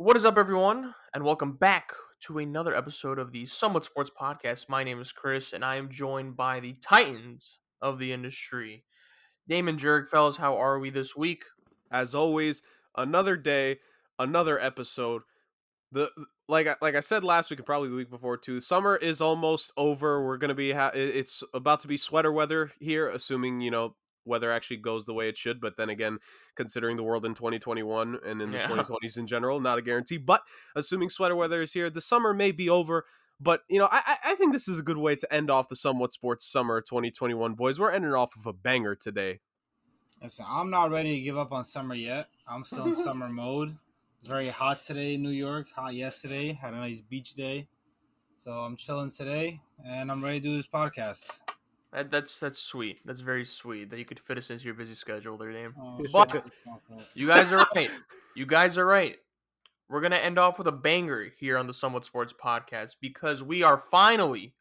What is up, everyone, and welcome back to another episode of the Somewhat Sports Podcast. My name is Chris, and I am joined by the titans of the industry, Damon Jurg. Fellas, how are we this week? As always, another day, another episode. Like I said last week and probably the week before too. Summer is almost over. We're gonna be it's about to be sweater weather here, assuming weather actually goes the way it should. But then again, considering the world in 2021 and in the Yeah, 2020s in general, not a guarantee. But assuming sweater weather is here, the summer may be over. But I think this is a good way to end off the Somewhat Sports Summer 2021, boys. We're ending off with a banger today. Listen, I'm not ready to give up on summer yet. I'm still in summer mode. It's very hot today in New York. Hot yesterday. Had a nice beach day. So I'm chilling today, and I'm ready to do this podcast. that's sweet. That's very sweet that you could fit us into your busy schedule there, Dame. Oh, shit. But you guys are right. You guys are right. We're gonna end off with a banger here on the Somewhat Sports Podcast because we are finally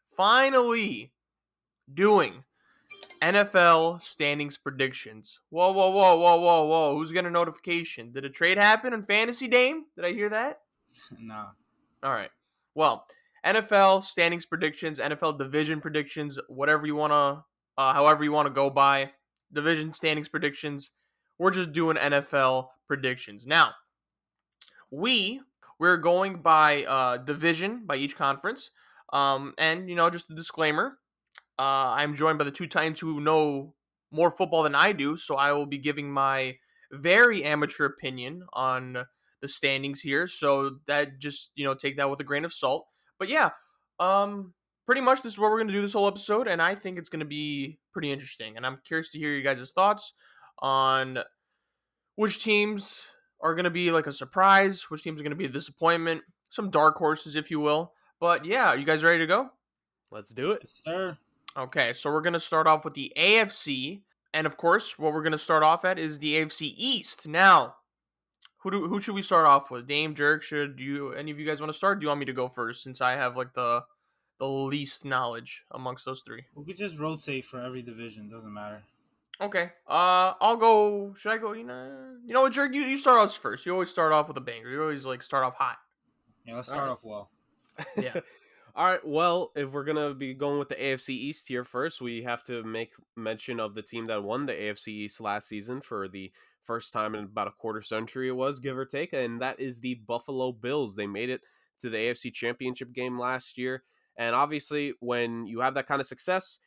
doing NFL standings predictions. Whoa, whoa, whoa, whoa, whoa, whoa. Who's getting a notification? Did a trade happen in Fantasy, Dame? Did I hear that? Nah. All right. Well, NFL standings predictions, NFL division predictions, whatever you want to, however you want to go by, division standings predictions. We're just doing NFL predictions. Now, we're going by division, by each conference. And, just a disclaimer. I'm joined by the two Titans who know more football than I do, so I will be giving my very amateur opinion on the standings here. So that just take that with a grain of salt. But yeah, pretty much this is what we're gonna do this whole episode, and I think it's gonna be pretty interesting. And I'm curious to hear you guys' thoughts on which teams are gonna be like a surprise, which teams are gonna be a disappointment, some dark horses, if you will. But yeah, are you guys ready to go? Let's do it. Yes, sir. Okay, so we're going to start off with the AFC. And of course, what we're going to start off at is the AFC East. Now, who should we start off with? Dame, Jurg, any of you guys want to start? Do you want me to go first since I have like the least knowledge amongst those three? We could just rotate for every division. Doesn't matter. Okay. I'll go. Should I go? You know what, Jurg? You start us first. You always start off with a banger. You always like start off hot. Yeah, let's start off well. Yeah. All right, well, if we're going to be going with the AFC East here first, we have to make mention of the team that won the AFC East last season for the first time in about a quarter century it was, give or take, and that is the Buffalo Bills. They made it to the AFC Championship game last year, and obviously when you have that kind of success,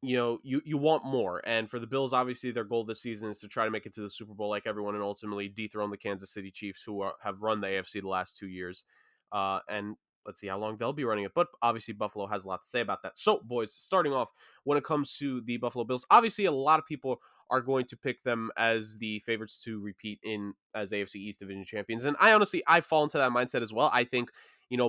you want more. And for the Bills, obviously their goal this season is to try to make it to the Super Bowl like everyone and ultimately dethrone the Kansas City Chiefs who have run the AFC the last 2 years. And let's see how long they'll be running it. But obviously, Buffalo has a lot to say about that. So, boys, starting off, when it comes to the Buffalo Bills, obviously a lot of people are going to pick them as the favorites to repeat as AFC East Division champions. And I fall into that mindset as well. I think,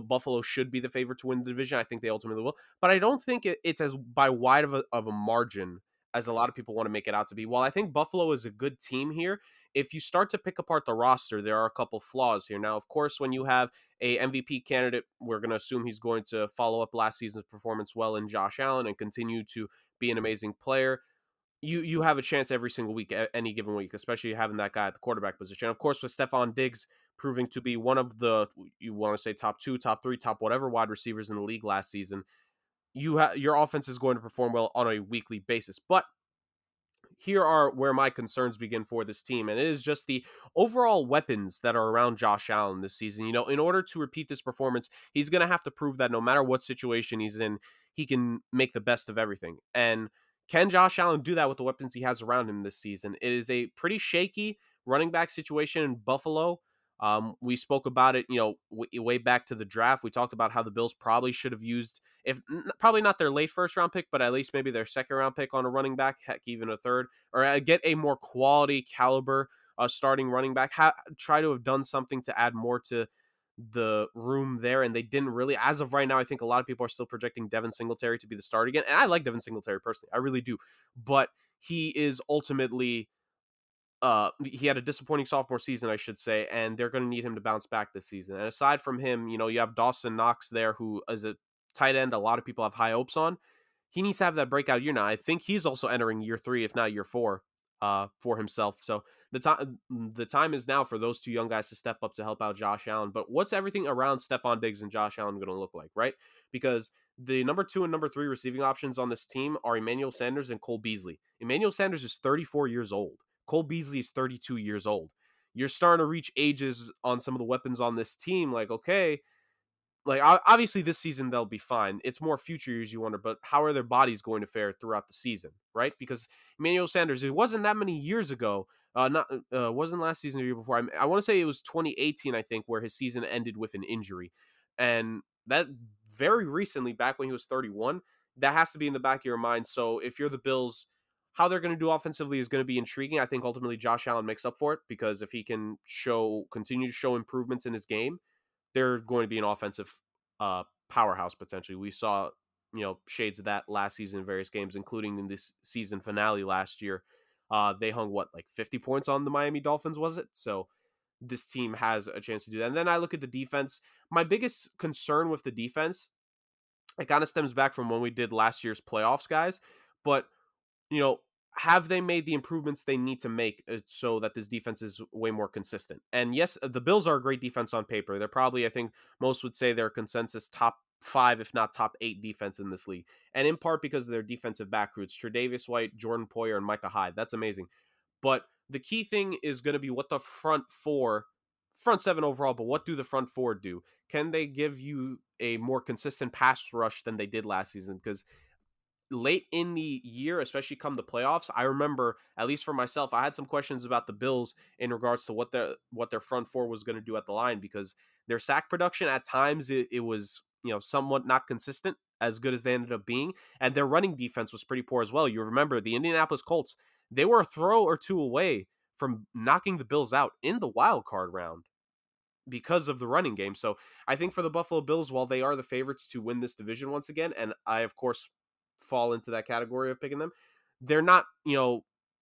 Buffalo should be the favorite to win the division. I think they ultimately will. But I don't think it's as by wide of a margin as a lot of people want to make it out to be. While I think Buffalo is a good team here, if you start to pick apart the roster, there are a couple flaws here. Now, of course, when you have a MVP candidate, we're going to assume he's going to follow up last season's performance well in Josh Allen and continue to be an amazing player. You have a chance every single week, any given week, especially having that guy at the quarterback position. Of course, with Stephon Diggs proving to be one of the, you want to say top 2, top 3, top whatever wide receivers in the league last season, your offense is going to perform well on a weekly basis. But here are where my concerns begin for this team, and it is just the overall weapons that are around Josh Allen this season. In order to repeat this performance, he's going to have to prove that no matter what situation he's in, he can make the best of everything. And can Josh Allen do that with the weapons he has around him this season? It is a pretty shaky running back situation in Buffalo. We spoke about it, way back to the draft. We talked about how the Bills probably should have used, probably not their late first round pick, but at least maybe their second round pick on a running back, heck, even a third, or get a more quality caliber starting running back. Try to have done something to add more to the room there, and they didn't really. As of right now, I think a lot of people are still projecting Devin Singletary to be the starter again, and I like Devin Singletary personally, I really do, but he is ultimately. He had a disappointing sophomore season, I should say, and they're going to need him to bounce back this season. And aside from him, you have Dawson Knox there, who is a tight end a lot of people have high hopes on. He needs to have that breakout year now. I think he's also entering year 3, if not year 4, for himself. So the time is now for those two young guys to step up to help out Josh Allen. But what's everything around Stephon Diggs and Josh Allen going to look like, right? Because the number 2 and number 3 receiving options on this team are Emmanuel Sanders and Cole Beasley. Emmanuel Sanders is 34 years old. Cole Beasley is 32 years old. You're starting to reach ages on some of the weapons on this team. Like, okay, like obviously this season they'll be fine. It's more future years you wonder, but how are their bodies going to fare throughout the season, right? Because Emmanuel Sanders, it wasn't that many years ago. Not wasn't last season or year before. I want to say it was 2018, I think, where his season ended with an injury, and that very recently, back when he was 31, that has to be in the back of your mind. So if you're the Bills, how they're going to do offensively is going to be intriguing. I think ultimately Josh Allen makes up for it because if he can continue to show improvements in his game, they're going to be an offensive powerhouse potentially. We saw, shades of that last season in various games, including in this season finale last year. They hung like 50 points on the Miami Dolphins, was it? So this team has a chance to do that. And then I look at the defense. My biggest concern with the defense, it kind of stems back from when we did last year's playoffs, guys. But have they made the improvements they need to make so that this defense is way more consistent? And yes, the Bills are a great defense on paper. They're probably, I think most would say, they're consensus top 5, if not top 8 defense in this league. And in part because of their defensive back roots, Tre'Davious White, Jordan Poyer, and Micah Hyde. That's amazing. But the key thing is going to be what the front 7 overall, but what do the front 4 do? Can they give you a more consistent pass rush than they did last season? Because late in the year, especially come the playoffs, I remember, at least for myself, I had some questions about the Bills in regards to what their front 4 was going to do at the line, because their sack production at times it was somewhat not consistent, as good as they ended up being, and their running defense was pretty poor as well. You remember the Indianapolis Colts, they were a throw or two away from knocking the Bills out in the wild card round because of the running game. So I think for the Buffalo Bills, while they are the favorites to win this division once again, and I of course fall into that category of picking them, they're not,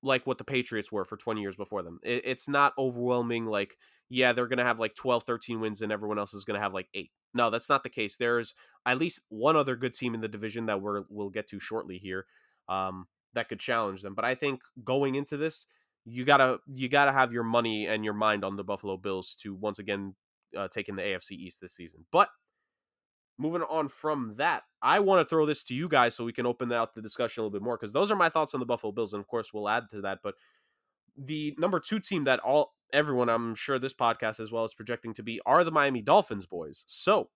like what the Patriots were for 20 years before them. It's not overwhelming. Like, yeah, they're going to have like 12, 13 wins and everyone else is going to have like 8. No, that's not the case. There's at least one other good team in the division that we'll get to shortly here, that could challenge them. But I think going into this, you gotta have your money and your mind on the Buffalo Bills to once again take in the AFC East this season. But moving on from that, I want to throw this to you guys so we can open out the discussion a little bit more, because those are my thoughts on the Buffalo Bills, and of course we'll add to that. But the number 2 team that everyone, I'm sure this podcast as well, is projecting to be are the Miami Dolphins, boys. So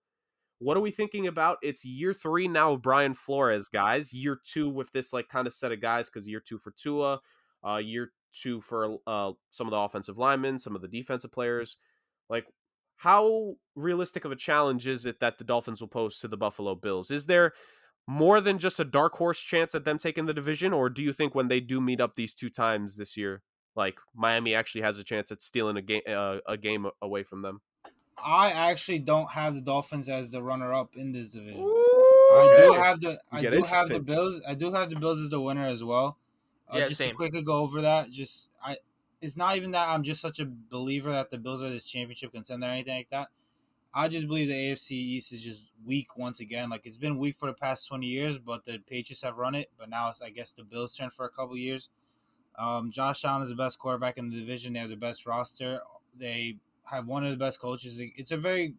what are we thinking about? It's year 3 now of Brian Flores, guys. Year 2 with this like kind of set of guys, because year 2 for Tua, year 2 for some of the offensive linemen, some of the defensive players. Like, how realistic of a challenge is it that the Dolphins will pose to the Buffalo Bills? Is there more than just a dark horse chance at them taking the division, or do you think when they do meet up these 2 times this year, like Miami actually has a chance at stealing a game away from them? I actually don't have the Dolphins as the runner-up in this division. Okay. I do have the Interesting. Bills. I do have the Bills as the winner as well. Yeah, Just same. to quickly go over that, it's not even that I'm just such a believer that the Bills are this championship contender or anything like that. I just believe the AFC East is just weak once again. Like, it's been weak for the past 20 years, but the Patriots have run it. But now it's, I guess, the Bills' turn for a couple years. Josh Allen is the best quarterback in the division. They have the best roster. They have one of the best coaches. It's a very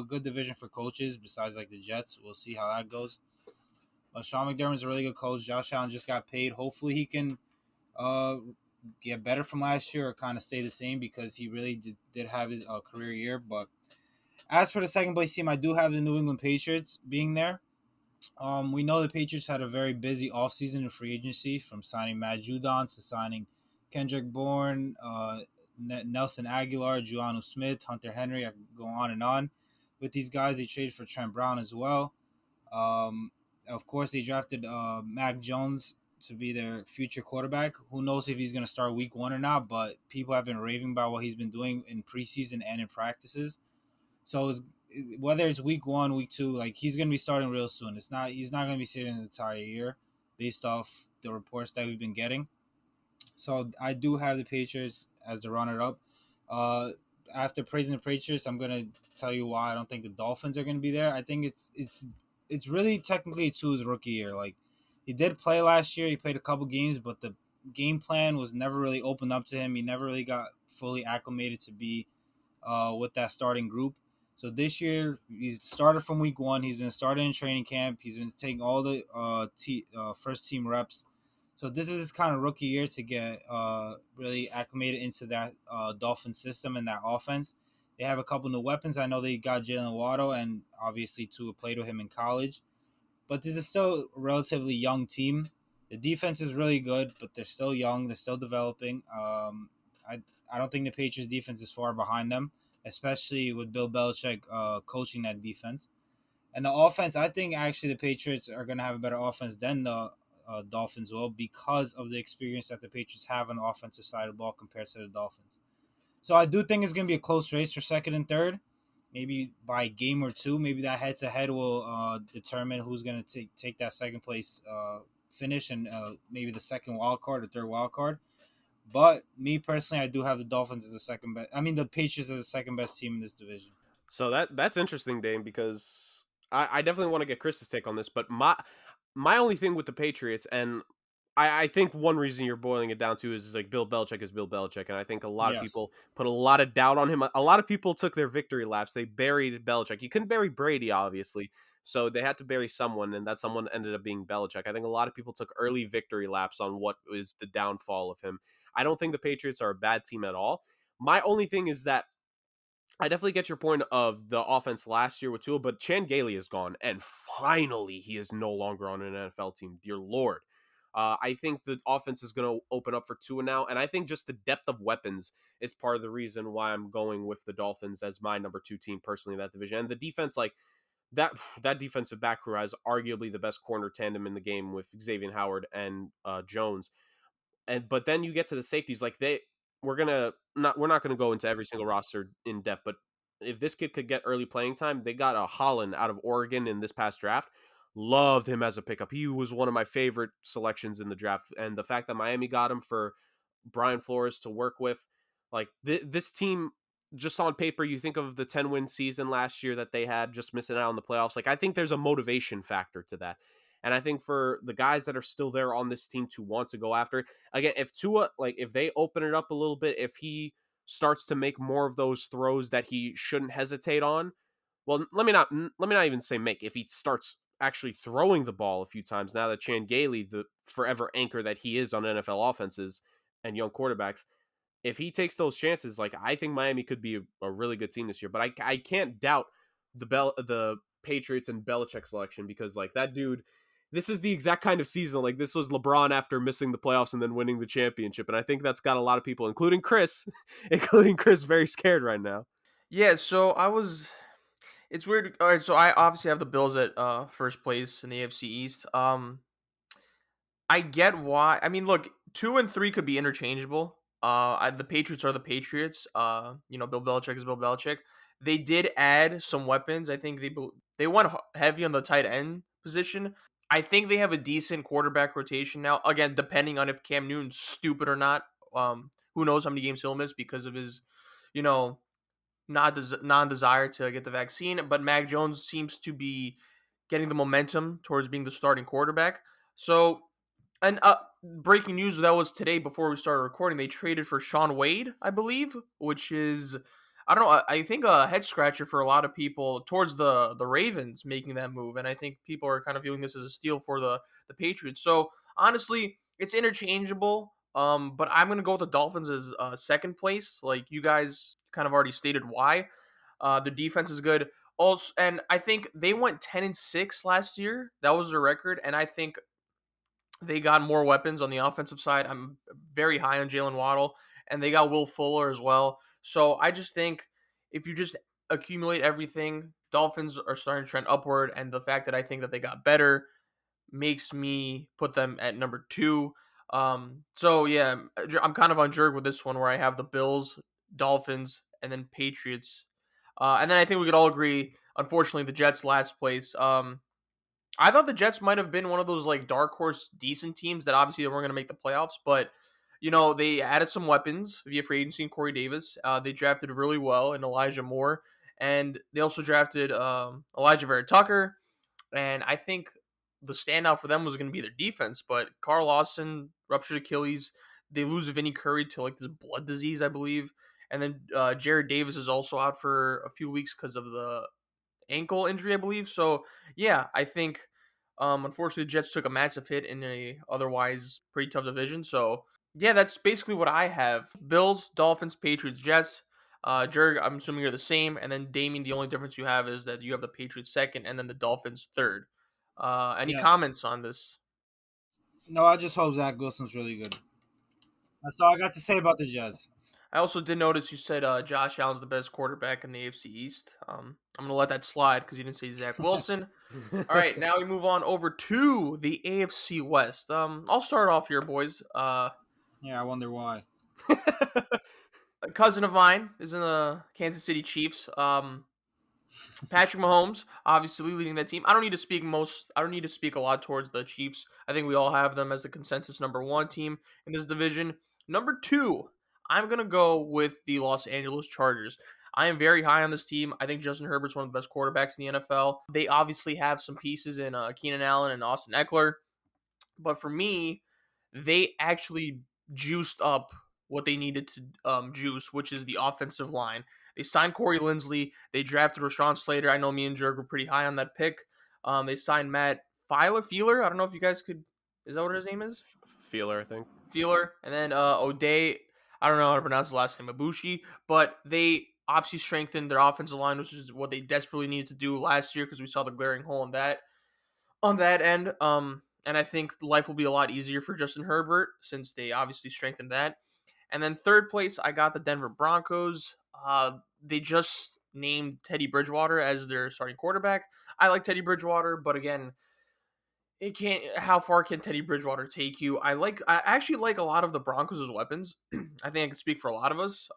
good division for coaches besides like the Jets. We'll see how that goes. But Sean McDermott's a really good coach. Josh Allen just got paid. Hopefully he can get better from last year or kind of stay the same, because he really did have his career year. But as for the second place team, I do have the New England Patriots being there. We know the Patriots had a very busy offseason in free agency, from signing Matt Judon to signing Kendrick Bourne, Nelson Aguilar, Juanu Smith, Hunter Henry. I could go on and on with these guys. They traded for Trent Brown as well. Of course, they drafted Mac Jones to be their future quarterback. Who knows if he's going to start week 1 or not, but people have been raving about what he's been doing in preseason and in practices. So whether it's week 1, week 2, like, he's going to be starting real soon. He's not going to be sitting the entire year based off the reports that we've been getting. So I do have the Patriots as the runner-up. After praising the Patriots, I'm going to tell you why I don't think the Dolphins are going to be there. I think it's really technically Tua's rookie year. Like, he did play last year. He played a couple games, but the game plan was never really opened up to him. He never really got fully acclimated to be with that starting group. So this year, he's started from week one. He's been starting in training camp. He's been taking all the first team reps. So this is his kind of rookie year to get really acclimated into that Dolphin system and that offense. They have a couple new weapons. I know they got Jalen Waddle and obviously Tua played with him in college. But this is still a relatively young team. The defense is really good, but they're still young. They're still developing. I don't think the Patriots defense is far behind them, especially with Bill Belichick coaching that defense. And the offense, I think actually the Patriots are going to have a better offense than the Dolphins will because of the experience that the Patriots have on the offensive side of the ball compared to the Dolphins. So I do think it's going to be a close race for second and third. Maybe by a game or two, maybe that head-to-head will determine who's going to take that second place finish and maybe the second wild card or third wild card. But me personally, I do have the Dolphins as the second best. I mean, the Patriots as the second best team in this division. So that's interesting, Dame, because I definitely want to get Chris's take on this. But my only thing with the Patriots, and I think one reason you're boiling it down to is like Bill Belichick is Bill Belichick, and I think a lot of people put a lot of doubt on him. A lot of people took their victory laps. They buried Belichick. You couldn't bury Brady, obviously, so they had to bury someone, and that someone ended up being Belichick. I think a lot of people took early victory laps on what was the downfall of him. I don't think the Patriots are a bad team at all. My only thing is that I definitely get your point of the offense last year with Tua, but Chan Gailey is gone, and finally he is no longer on an NFL team. Dear Lord. I think the offense is going to open up for Tua now, and I think just the depth of weapons is part of the reason why I'm going with the Dolphins as my number 2 team personally in that division. And the defense, like that defensive back crew has arguably the best corner tandem in the game with Xavier Howard and Jones. But then you get to the safeties, like we're not gonna go into every single roster in depth, but if this kid could get early playing time, they got a Holland out of Oregon in this past draft. Loved him as a pickup. He was one of my favorite selections in the draft, and the fact that Miami got him for Brian Flores to work with, like this team, just on paper, you think of the 10-win season last year that they had, just missing out on the playoffs. Like I think there's a motivation factor to that. And I think for the guys that are still there on this team to want to go after it, again, if Tua, like if they open it up a little bit, if he starts to make more of those throws that he shouldn't hesitate on, well, let me not even say make. If he starts actually throwing the ball a few times, now that Chan Gailey, the forever anchor that he is on NFL offenses and young quarterbacks, if he takes those chances, like I think Miami could be a really good team this year. But I can't doubt the Patriots and Belichick selection because like that dude. This is the exact kind of season, like this was LeBron after missing the playoffs and then winning the championship. And I think that's got a lot of people, including Chris, very scared right now. Yeah, so it's weird. All right, so I obviously have the Bills at first place in the AFC East. I get why. I mean, look, 2 and 3 could be interchangeable. The Patriots are the Patriots. Bill Belichick is Bill Belichick. They did add some weapons. I think they went heavy on the tight end position. I think they have a decent quarterback rotation now. Again, depending on if Cam Newton's stupid or not. Who knows how many games he'll miss because of his, non-desire to get the vaccine. But Mac Jones seems to be getting the momentum towards being the starting quarterback. So, and breaking news, that was today before we started recording. They traded for Sean Wade, I believe, which is, I don't know, I think a head scratcher for a lot of people towards the Ravens making that move. And I think people are kind of viewing this as a steal for the Patriots. So honestly, it's interchangeable. But I'm going to go with the Dolphins as second place. Like you guys kind of already stated why. The defense is good. Also, and I think they went 10-6 last year. That was their record. And I think they got more weapons on the offensive side. I'm very high on Jalen Waddle, and they got Will Fuller as well. So I just think if you just accumulate everything, Dolphins are starting to trend upward, and the fact that I think that they got better makes me put them at number 2. So yeah, I'm kind of on Jurg with this one where I have the Bills, Dolphins, and then Patriots. And then I think we could all agree, unfortunately, the Jets last place. I thought the Jets might have been one of those like dark horse decent teams that obviously they weren't going to make the playoffs, but they added some weapons via free agency and Corey Davis. They drafted really well in Elijah Moore, and they also drafted Elijah Vera Tucker. And I think the standout for them was going to be their defense, but Carl Lawson ruptured Achilles. They lose Vinny Curry to like this blood disease, I believe. And then Jared Davis is also out for a few weeks because of the ankle injury, I believe. So yeah, I think unfortunately the Jets took a massive hit in a otherwise pretty tough division. So yeah, that's basically what I have. Bills, Dolphins, Patriots, Jets. Jurg, I'm assuming you're the same. And then Damien, the only difference you have is that you have the Patriots second and then the Dolphins third. Any Yes. comments on this? No, I just hope Zach Wilson's really good. That's all I got to say about the Jets. I also did notice you said Josh Allen's the best quarterback in the AFC East. I'm going to let that slide because you didn't say Zach Wilson. All right, now we move on over to the AFC West. I'll start off here, boys. Yeah, I wonder why. A cousin of mine is in the Kansas City Chiefs. Patrick Mahomes, obviously leading that team. I don't need to speak a lot towards the Chiefs. I think we all have them as the consensus number one team in this division. Number two, I'm gonna go with the Los Angeles Chargers. I am very high on this team. I think Justin Herbert's one of the best quarterbacks in the NFL. They obviously have some pieces in Keenan Allen and Austin Eckler, but for me, they actually juiced up what they needed to juice, which is the offensive line. They signed Corey Linsley. They drafted Rashawn Slater. I know me and Jurg were pretty high on that pick. They signed Matt Feeler. I don't know if you guys could. Is that what his name is? Feeler, I think. Feeler. And then O'Day. I don't know how to pronounce the last name, Ibushi. But they obviously strengthened their offensive line, which is what they desperately needed to do last year because we saw the glaring hole in that end. And I think life will be a lot easier for Justin Herbert since they obviously strengthened that. And then third place, I got the Denver Broncos. They just named Teddy Bridgewater as their starting quarterback. I like Teddy Bridgewater, but again, it can't. How far can Teddy Bridgewater take you? I actually like a lot of the Broncos' weapons. I think I can speak for a lot of us.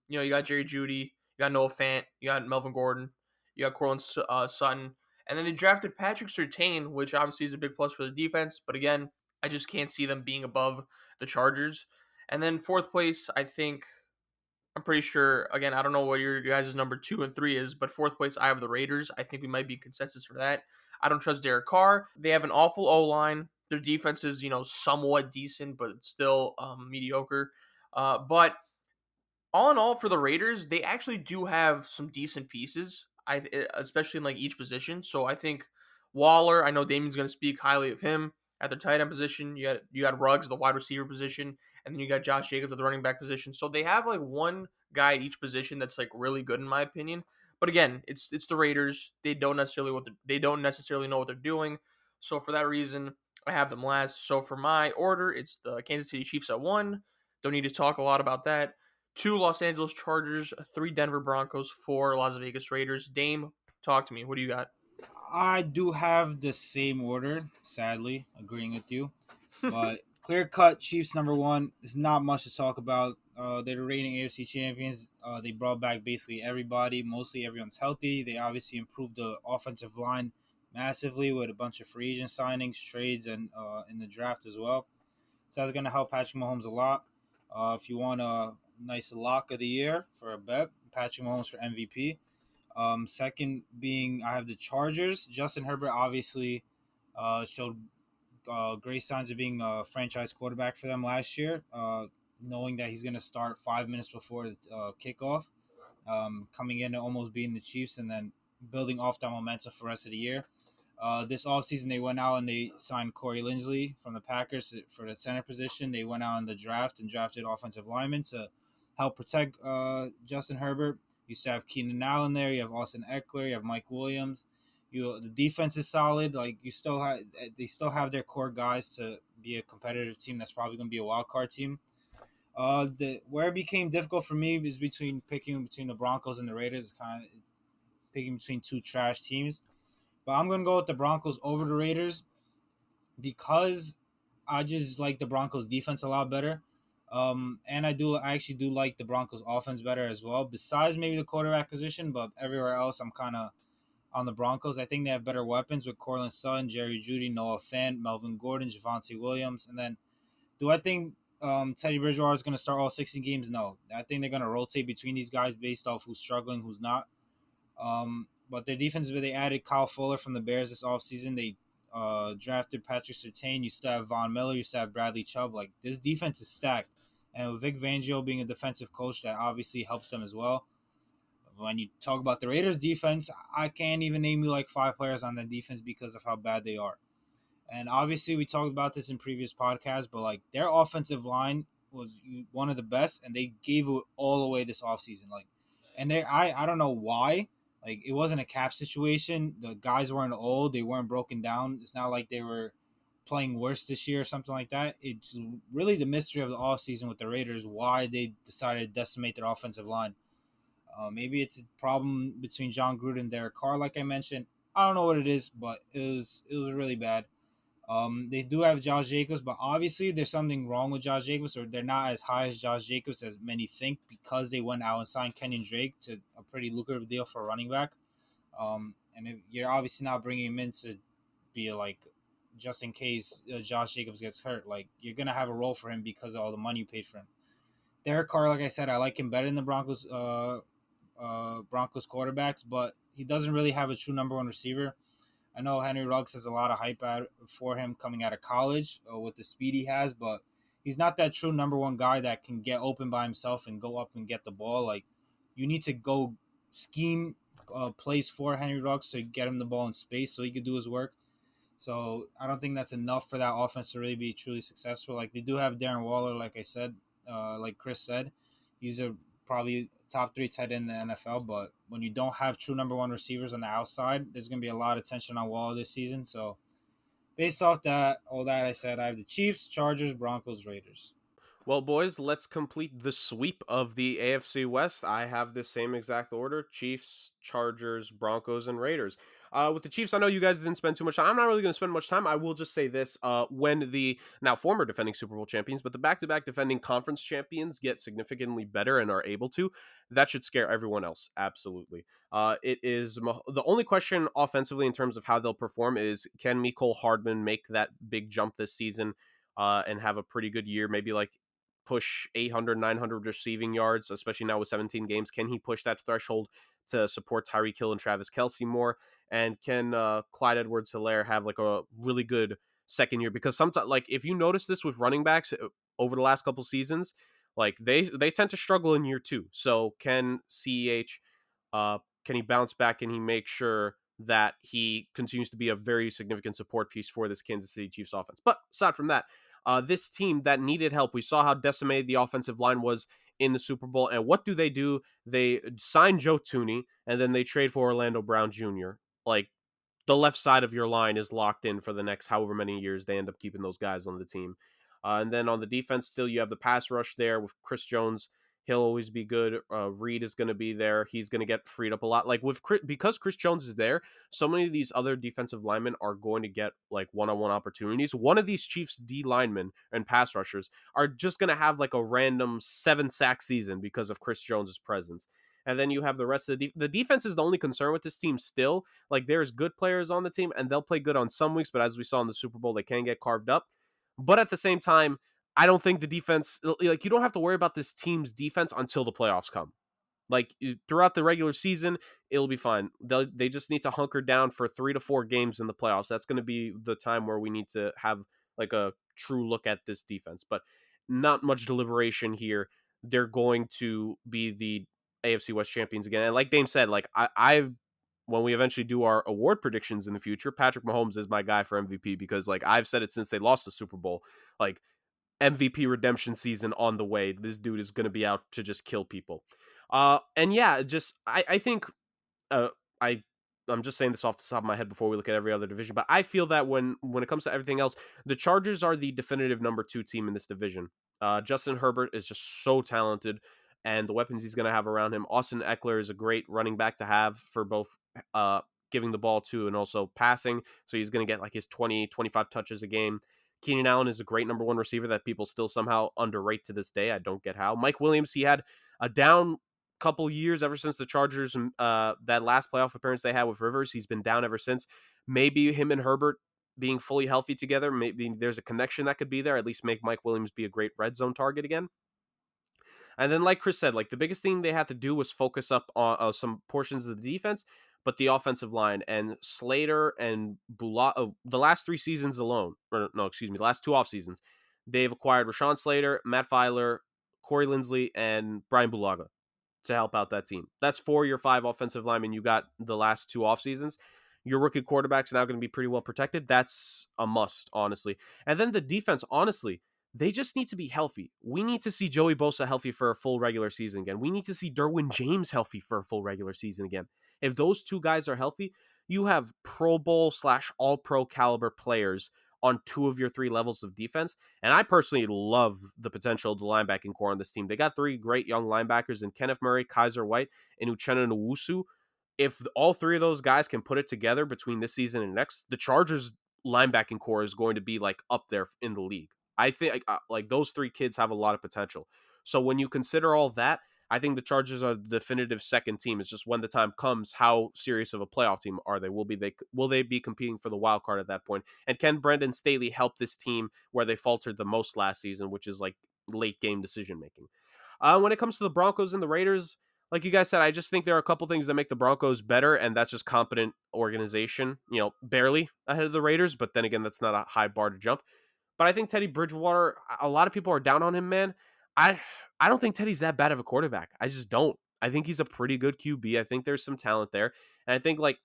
You got Jerry Jeudy, you got Noah Fant, you got Melvin Gordon, you got Cortland Sutton, and then they drafted Patrick Surtain, which obviously is a big plus for the defense. But again, I just can't see them being above the Chargers. And then fourth place, I think I'm pretty sure. Again, I don't know what your guys' number 2 and 3 is, but fourth place, I have the Raiders. I think we might be consensus for that. I don't trust Derek Carr. They have an awful O line. Their defense is, somewhat decent, but still mediocre. But all in all, for the Raiders, they actually do have some decent pieces. Especially in like each position. So I think Waller. I know Damien's going to speak highly of him at the tight end position. You got Ruggs, the wide receiver position, and then you got Josh Jacobs at the running back position. So they have like one guy at each position that's like really good in my opinion. But again, it's the Raiders. They don't necessarily know what they're doing. So for that reason, I have them last. So for my order, it's the Kansas City Chiefs at 1. Don't need to talk a lot about that. 2 Los Angeles Chargers, 3 Denver Broncos, 4 Las Vegas Raiders. Dame, talk to me. What do you got? I do have the same order, sadly, agreeing with you. But clear cut Chiefs number 1. There's not much to talk about. They're the reigning AFC champions. They brought back basically everybody. Mostly everyone's healthy. They obviously improved the offensive line massively with a bunch of free agent signings, trades, and in the draft as well. So that's going to help Patrick Mahomes a lot. If you want a nice lock of the year for a bet, Patrick Mahomes for MVP. Second being, I have the Chargers. Justin Herbert obviously showed great signs of being a franchise quarterback for them last year, knowing that he's going to start 5 minutes before the kickoff, coming in and almost beating the Chiefs and then building off that momentum for the rest of the year. This offseason, they went out and they signed Corey Linsley from the Packers for the center position. They went out in the draft and drafted offensive linemen to help protect Justin Herbert. You used to have Keenan Allen there. You have Austin Eckler. You have Mike Williams. The defense is solid. Like they still have their core guys to be a competitive team. That's probably going to be a wild card team. Where it became difficult for me is picking between the Broncos and the Raiders. Kind of picking between 2 trash teams. But I'm going to go with the Broncos over the Raiders because I just like the Broncos defense a lot better. And I actually do like the Broncos offense better as well, besides maybe the quarterback position, but everywhere else I'm kind of on the Broncos. I think they have better weapons with Cortland Sutton, Jerry Jeudy, Noah Fant, Melvin Gordon, Javonte Williams. And then do I think Teddy Bridgewater is going to start all 16 games? No. I think they're going to rotate between these guys based off who's struggling, who's not. But their defense, they added Kyle Fuller from the Bears this offseason. They drafted Patrick Surtain. You still have Von Miller. You still have Bradley Chubb. Like, this defense is stacked. And with Vic Fangio being a defensive coach, that obviously helps them as well. When you talk about the Raiders defense, I can't even name you like 5 players on that defense because of how bad they are. And obviously, we talked about this in previous podcasts, but like, their offensive line was one of the best, and they gave it all away this offseason. Like, and I don't know why. Like, it wasn't a cap situation. The guys weren't old. They weren't broken down. It's not like they were playing worse this year or something like that. It's really the mystery of the offseason with the Raiders, why they decided to decimate their offensive line. Maybe it's a problem between John Gruden and Derek Carr, like I mentioned. I don't know what it is, but it was really bad. They do have Josh Jacobs, but obviously there's something wrong with Josh Jacobs, or they're not as high as Josh Jacobs as many think, because they went out and signed Kenyon Drake to a pretty lucrative deal for a running back. And if you're obviously not bringing him in to be like, just in case Josh Jacobs gets hurt, like, you're gonna have a role for him because of all the money you paid for him. Derek Carr, like I said, I like him better than the Broncos quarterbacks, but he doesn't really have a true number one receiver. I know Henry Ruggs has a lot of hype for him coming out of college with the speed he has, but he's not that true number one guy that can get open by himself and go up and get the ball. Like, you need to go scheme plays for Henry Ruggs to get him the ball in space so he could do his work. So I don't think that's enough for that offense to really be truly successful. Like, they do have Darren Waller, like I said, like Chris said. He's a probably top 3 tight end in the NFL, but when you don't have true number one receivers on the outside, there's going to be a lot of tension on Waller this season. So based off all that I said, I have the Chiefs, Chargers, Broncos, Raiders. Well, boys, let's complete the sweep of the AFC West. I have the same exact order: Chiefs, Chargers, Broncos, and Raiders. With the Chiefs, I know you guys didn't spend too much time. I'm not really going to spend much time. I will just say this. When the now former defending Super Bowl champions, but the back-to-back defending conference champions get significantly better and are able to, that should scare everyone else. Absolutely. It is the only question offensively in terms of how they'll perform is, can Mecole Hardman make that big jump this season and have a pretty good year? Maybe like push 800, 900 receiving yards, especially now with 17 games. Can he push that threshold to support Tyreek Hill and Travis Kelce more? And can Clyde Edwards-Helaire have like a really good second year? Because sometimes, like, if you notice this with running backs over the last couple seasons, like they tend to struggle in year 2. So can CEH, can he bounce back? Can he make sure that he continues to be a very significant support piece for this Kansas City Chiefs offense? But aside from that, this team that needed help, we saw how decimated the offensive line was in the Super Bowl. And what do? They sign Joe Thuney, and then they trade for Orlando Brown Jr. Like, the left side of your line is locked in for the next however many years they end up keeping those guys on the team. And then on the defense, still you have the pass rush there with Chris Jones. He'll always be good. Reed is going to be there. He's going to get freed up a lot. Like, because Chris Jones is there, so many of these other defensive linemen are going to get like one-on-one opportunities. One of these Chiefs D linemen and pass rushers are just going to have like a random 7-sack season because of Chris Jones's presence. And then you have the rest of the defense is the only concern with this team still. Like, there's good players on the team, and they'll play good on some weeks, but as we saw in the Super Bowl, they can get carved up. But at the same time, I don't think the defense, like, you don't have to worry about this team's defense until the playoffs come. Like, throughout the regular season, it'll be fine. They just need to hunker down for 3 to 4 games in the playoffs. That's going to be the time where we need to have like a true look at this defense. But not much deliberation here. They're going to be the AFC West champions again. And like Dame said, like I've when we eventually do our award predictions in the future, Patrick Mahomes is my guy for MVP, because like I've said it since they lost the Super Bowl. Like, MVP redemption season on the way. This dude is going to be out to just kill people. And yeah, just I think I'm just saying this off the top of my head before we look at every other division, but I feel that when it comes to everything else, the Chargers are the definitive number 2 team in this division. Justin Herbert is just so talented, and the weapons he's going to have around him. Austin Eckler is a great running back to have for both giving the ball to and also passing. So he's going to get like his 20, 25 touches a game. Keenan Allen is a great number 1 receiver that people still somehow underrate to this day. I don't get how. Mike Williams, he had a down couple years ever since the Chargers, that last playoff appearance they had with Rivers. He's been down ever since. Maybe him and Herbert being fully healthy together, maybe there's a connection that could be there, at least make Mike Williams be a great red zone target again. And then, like Chris said, like the biggest thing they had to do was focus up on some portions of the defense. but the offensive line. And Slater and the last 3 seasons alone, or no, excuse me, the last 2 off seasons, they've acquired Rashawn Slater, Matt Filer, Corey Linsley, and Brian Bulaga to help out that team. That's 4 your 5 offensive linemen you got the last 2 off seasons. Your rookie quarterback's now going to be pretty well protected. That's a must, honestly. And then the defense, honestly, they just need to be healthy. We need to see Joey Bosa healthy for a full regular season again. We need to see Derwin James healthy for a full regular season again. If those 2 guys are healthy, you have Pro Bowl / All-Pro caliber players on 2 of your 3 levels of defense. And I personally love the potential of the linebacking core on this team. They got 3 great young linebackers in Kenneth Murray, Kaiser White, and Uchenna Nwosu. If all 3 of those guys can put it together between this season and next, the Chargers linebacking core is going to be like up there in the league. I think like those 3 kids have a lot of potential. So when you consider all that, I think the Chargers are the definitive second team. It's just when the time comes, how serious of a playoff team are they? Will they be competing for the wild card at that point? And can Brendan Staley help this team where they faltered the most last season, which is like late game decision making? When it comes to the Broncos and the Raiders, like you guys said, I just think there are a couple things that make the Broncos better, and that's just competent organization. Barely ahead of the Raiders, but then again, that's not a high bar to jump. But I think Teddy Bridgewater, a lot of people are down on him, man. I don't think Teddy's that bad of a quarterback. I just don't. I think he's a pretty good QB. I think there's some talent there. And I think, like,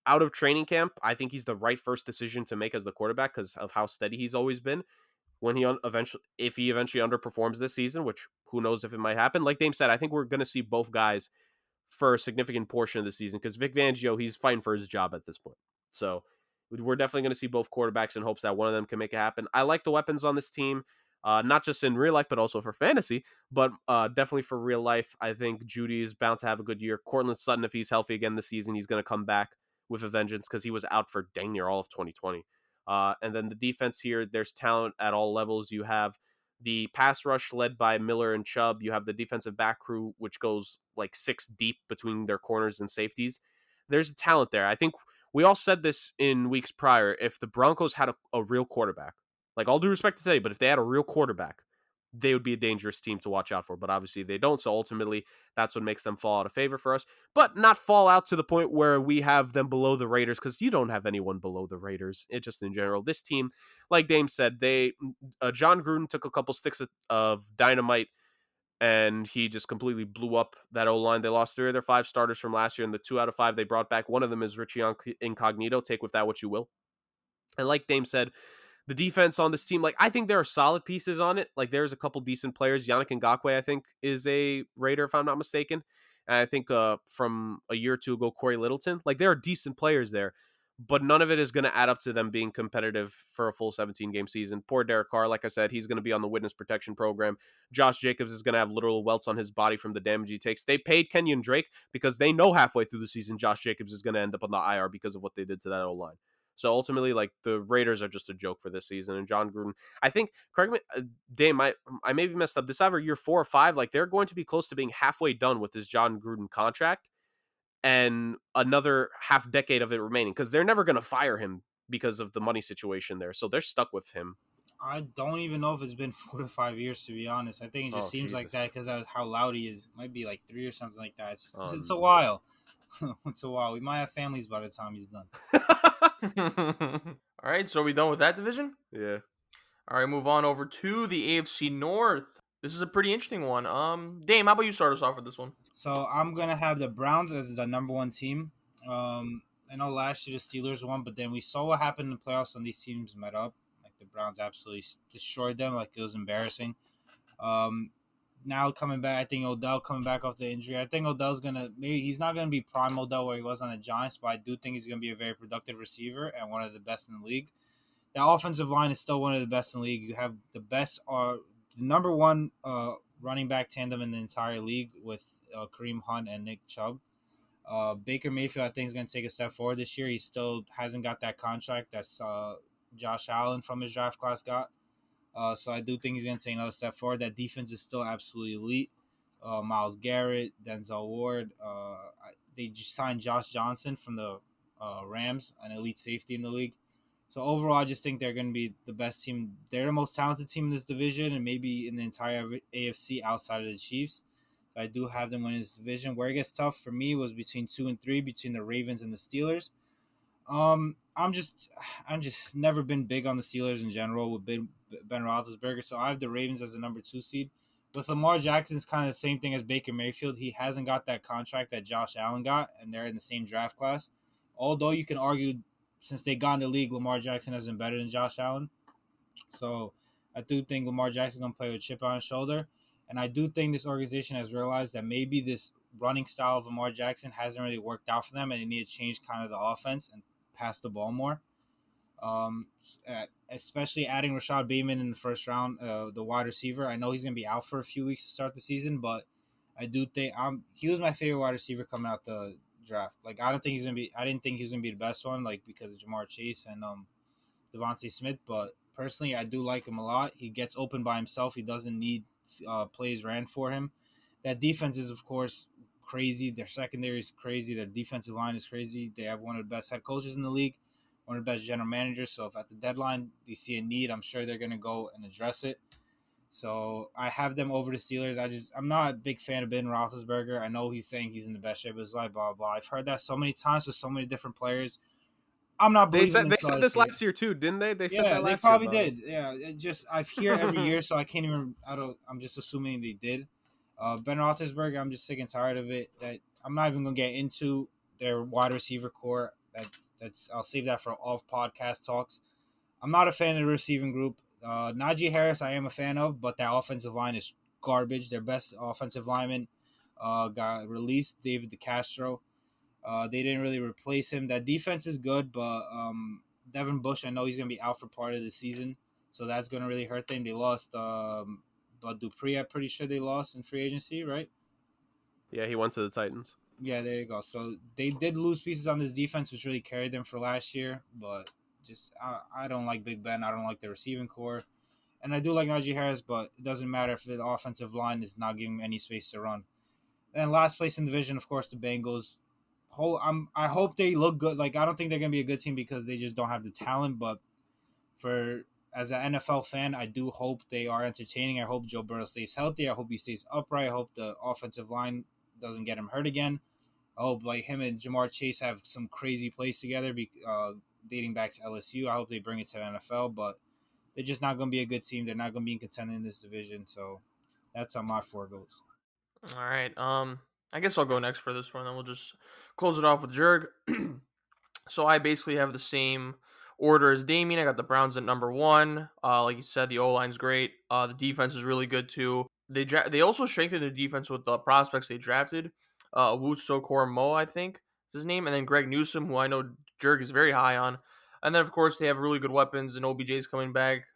out of training camp, I think he's the right first decision to make as the quarterback because of how steady he's always been. When he if he eventually underperforms this season, which who knows if it might happen. Like Dame said, I think we're going to see both guys for a significant portion of the season because Vic Fangio, he's fighting for his job at this point. So we're definitely going to see both quarterbacks in hopes that one of them can make it happen. I like the weapons on this team, not just in real life, but also for fantasy, but definitely for real life. I think Judy is bound to have a good year. Cortland Sutton, if he's healthy again this season, he's going to come back with a vengeance because he was out for dang near all of 2020. And then the defense here, there's talent at all levels. You have the pass rush led by Miller and Chubb. You have the defensive back crew, which goes like 6 deep between their corners and safeties. There's talent there. I think we all said this in weeks prior. If the Broncos had a real quarterback, like all due respect to say, but if they had a real quarterback, they would be a dangerous team to watch out for. But obviously they don't. So ultimately, that's what makes them fall out of favor for us. But not fall out to the point where we have them below the Raiders, because you don't have anyone below the Raiders. It just in general. This team, like Dame said, John Gruden took a couple sticks of dynamite and he just completely blew up that O-line. They lost 3 of their 5 starters from last year, and the 2 out of 5 they brought back. One of them is Richie Incognito. Take with that what you will. And like Dame said, the defense on this team, like I think there are solid pieces on it. Like there's a couple decent players. Yannick Ngakoue, I think, is a Raider, if I'm not mistaken. And I think from a year or 2 ago, Corey Littleton. Like there are decent players there, but none of it is going to add up to them being competitive for a full 17-game season. Poor Derek Carr, like I said, he's going to be on the witness protection program. Josh Jacobs is going to have literal welts on his body from the damage he takes. They paid Kenyon Drake because they know halfway through the season Josh Jacobs is going to end up on the IR because of what they did to that O-line. So ultimately, like the Raiders are just a joke for this season. And John Gruden, I think, correct me, Dame, I may be messed up. This either year 4 or 5, like they're going to be close to being halfway done with this John Gruden contract and another half decade of it remaining because they're never going to fire him because of the money situation there. So they're stuck with him. I don't even know if it's been 4 to 5 years, to be honest. I think it just seems like that because of how loud he is. It might be like 3 or something like that. It's a while. It's a while. We might have families by the time he's done. All right, so are we done with that division? Yeah. All right, move on over to the AFC North. This is a pretty interesting one. Dame, how about you start us off with this one? So I'm gonna have the Browns as the number 1 team. I know last year the Steelers won, but then we saw what happened in the playoffs when these teams met up. Like the Browns absolutely destroyed them. Like it was embarrassing. Now coming back, I think Odell coming back off the injury. I think Odell's he's not gonna be prime Odell where he was on the Giants, but I do think he's gonna be a very productive receiver and one of the best in the league. The offensive line is still one of the best in the league. You have the best, the number 1 running back tandem in the entire league with Kareem Hunt and Nick Chubb. Baker Mayfield, I think, is going to take a step forward this year. He still hasn't got that contract that's Josh Allen from his draft class got. So I do think he's going to take another step forward. That defense is still absolutely elite. Myles Garrett, Denzel Ward. They just signed Josh Johnson from the Rams, an elite safety in the league. So overall, I just think they're going to be the best team. They're the most talented team in this division and maybe in the entire AFC outside of the Chiefs. I do have them winning this division. Where it gets tough for me was between 2 and 3, between the Ravens and the Steelers. I'm just never been big on the Steelers in general with Ben Roethlisberger, so I have the Ravens as the number 2 seed. With Lamar Jackson's kind of the same thing as Baker Mayfield. He hasn't got that contract that Josh Allen got, and they're in the same draft class. Although you can argue, since they got in the league, Lamar Jackson has been better than Josh Allen. So I do think Lamar Jackson gonna play with a chip on his shoulder, and I do think this organization has realized that maybe this running style of Lamar Jackson hasn't really worked out for them, and they need to change kind of the offense and pass the ball more. Um, Especially adding Rashad Bateman in the first round, the wide receiver. I know he's gonna be out for a few weeks to start the season, but I do think he was my favorite wide receiver coming out the draft. Like I didn't think he was gonna be the best one, like because of Jamar Chase and Devontae Smith. But personally, I do like him a lot. He gets open by himself. He doesn't need plays ran for him. That defense is of course crazy. Their secondary is crazy. Their defensive line is crazy. They have one of the best head coaches in the league, one of the best general managers. So if at the deadline they see a need, I'm sure they're gonna go and address it. So I have them over the Steelers. I'm not a big fan of Ben Roethlisberger. I know he's saying he's in the best shape of his life, blah, blah, blah. I've heard that so many times with so many different players. I'm not They believing said this last year too, didn't they? They said yeah, that they last probably year. did. Yeah, I hear every year, so I can't even. I'm just assuming they did. Ben Roethlisberger, I'm just sick and tired of it. That I'm not even gonna get into their wide receiver core. That's I'll save that for off podcast talks. I'm not a fan of the receiving group. Najee Harris, I am a fan of, but that offensive line is garbage. Their best offensive lineman got released, David DeCastro. They didn't really replace him. That defense is good, but Devin Bush, I know he's going to be out for part of the season, so that's going to really hurt them. They lost Bud Dupree, I'm pretty sure they lost in free agency, right? Yeah, he went to the Titans. Yeah, there you go. So they did lose pieces on this defense, which really carried them for last year, but I don't like Big Ben. I don't like the receiving core. And I do like Najee Harris, but it doesn't matter if the offensive line is not giving him any space to run. And last place in the division, of course, the Bengals. I hope they look good. Like I don't think they're gonna be a good team because they just don't have the talent. But as an NFL fan, I do hope they are entertaining. I hope Joe Burrow stays healthy. I hope he stays upright. I hope the offensive line doesn't get him hurt again. I hope like him and Jamar Chase have some crazy plays together, dating back to LSU. I hope they bring it to the NFL, but they're just not going to be a good team. They're not going to be in contending in this division. So that's how my 4 goes. All right. I guess I'll go next for this one, then we'll just close it off with Jurg. So I basically have the same order as Damien. I got the Browns at number 1. Like you said, the O-line's great. The defense is really good too. They also strengthened the defense with the prospects they drafted. Wuso Kormo, I think is his name, and then Greg Newsome, who I know Jurg is very high on. And then of course they have really good weapons, and OBJ's coming back.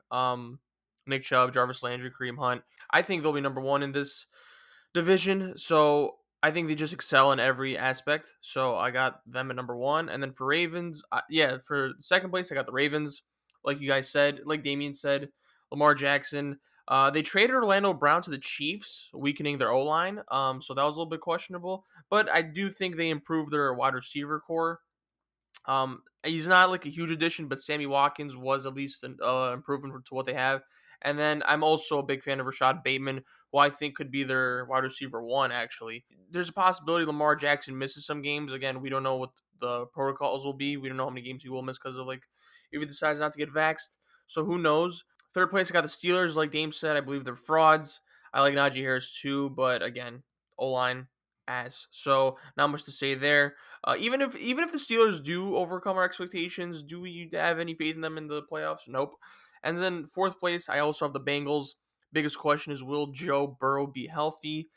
Nick Chubb, Jarvis Landry, Kareem Hunt. I think they'll be number 1 in this division. So I think they just excel in every aspect. So I got them at number 1. And then for Ravens, for second place, I got the Ravens. Like you guys said, like Damien said, Lamar Jackson. They traded Orlando Brown to the Chiefs, weakening their O-line. So that was a little bit questionable. But I do think they improved their wide receiver core. He's not like a huge addition, but Sammy Watkins was at least an improvement to what they have. And then I'm also a big fan of Rashad Bateman, who I think could be their wide receiver 1, actually. There's a possibility Lamar Jackson misses some games. Again, we don't know what the protocols will be. We don't know how many games he will miss because of, like, if he decides not to get vaxxed. So who knows? Third place, I got the Steelers. Like Dame said, I believe they're frauds. I like Najee Harris too, but again, O-line ass. So not much to say there. Even if the Steelers do overcome our expectations, do we have any faith in them in the playoffs? Nope. And then fourth place, I also have the Bengals. Biggest question is, will Joe Burrow be healthy?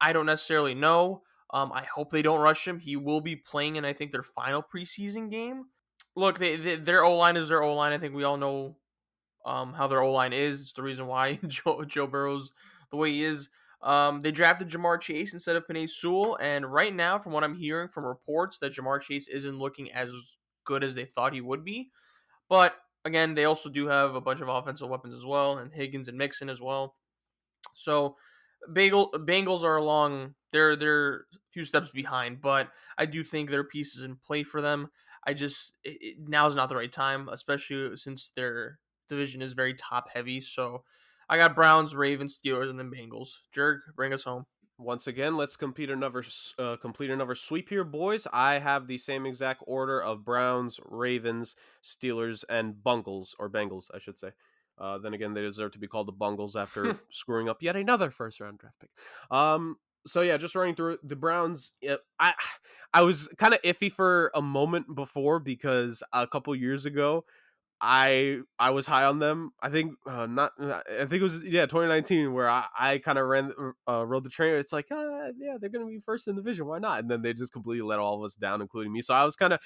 I don't necessarily know. I hope they don't rush him. He will be playing in, I think, their final preseason game. Look, their O-line is their O-line. I think we all know how their O-line is. It's the reason why Joe Burrow's the way he is. They drafted Jamar Chase instead of Penei Sewell, and right now, from what I'm hearing from reports, that Jamar Chase isn't looking as good as they thought he would be. But again, they also do have a bunch of offensive weapons as well, and Higgins and Mixon as well. So Bengals are along. They're a few steps behind, but I do think there are pieces in play for them. Now's not the right time, especially since their division is very top heavy. So I got Browns, Ravens, Steelers, and then Bengals. Jurg, bring us home. Once again, let's complete another sweep here, boys. I have the same exact order of Browns, Ravens, Steelers, and Bengals, I should say. Then again, they deserve to be called the Bungles after screwing up yet another first-round draft pick. So yeah, just running through the Browns. I was kind of iffy for a moment before because a couple years ago I was high on them. I think not. I think it was 2019 where I kind of rode the train. It's like yeah, they're gonna be first in the division. Why not? And then they just completely let all of us down, including me. So I was kind of,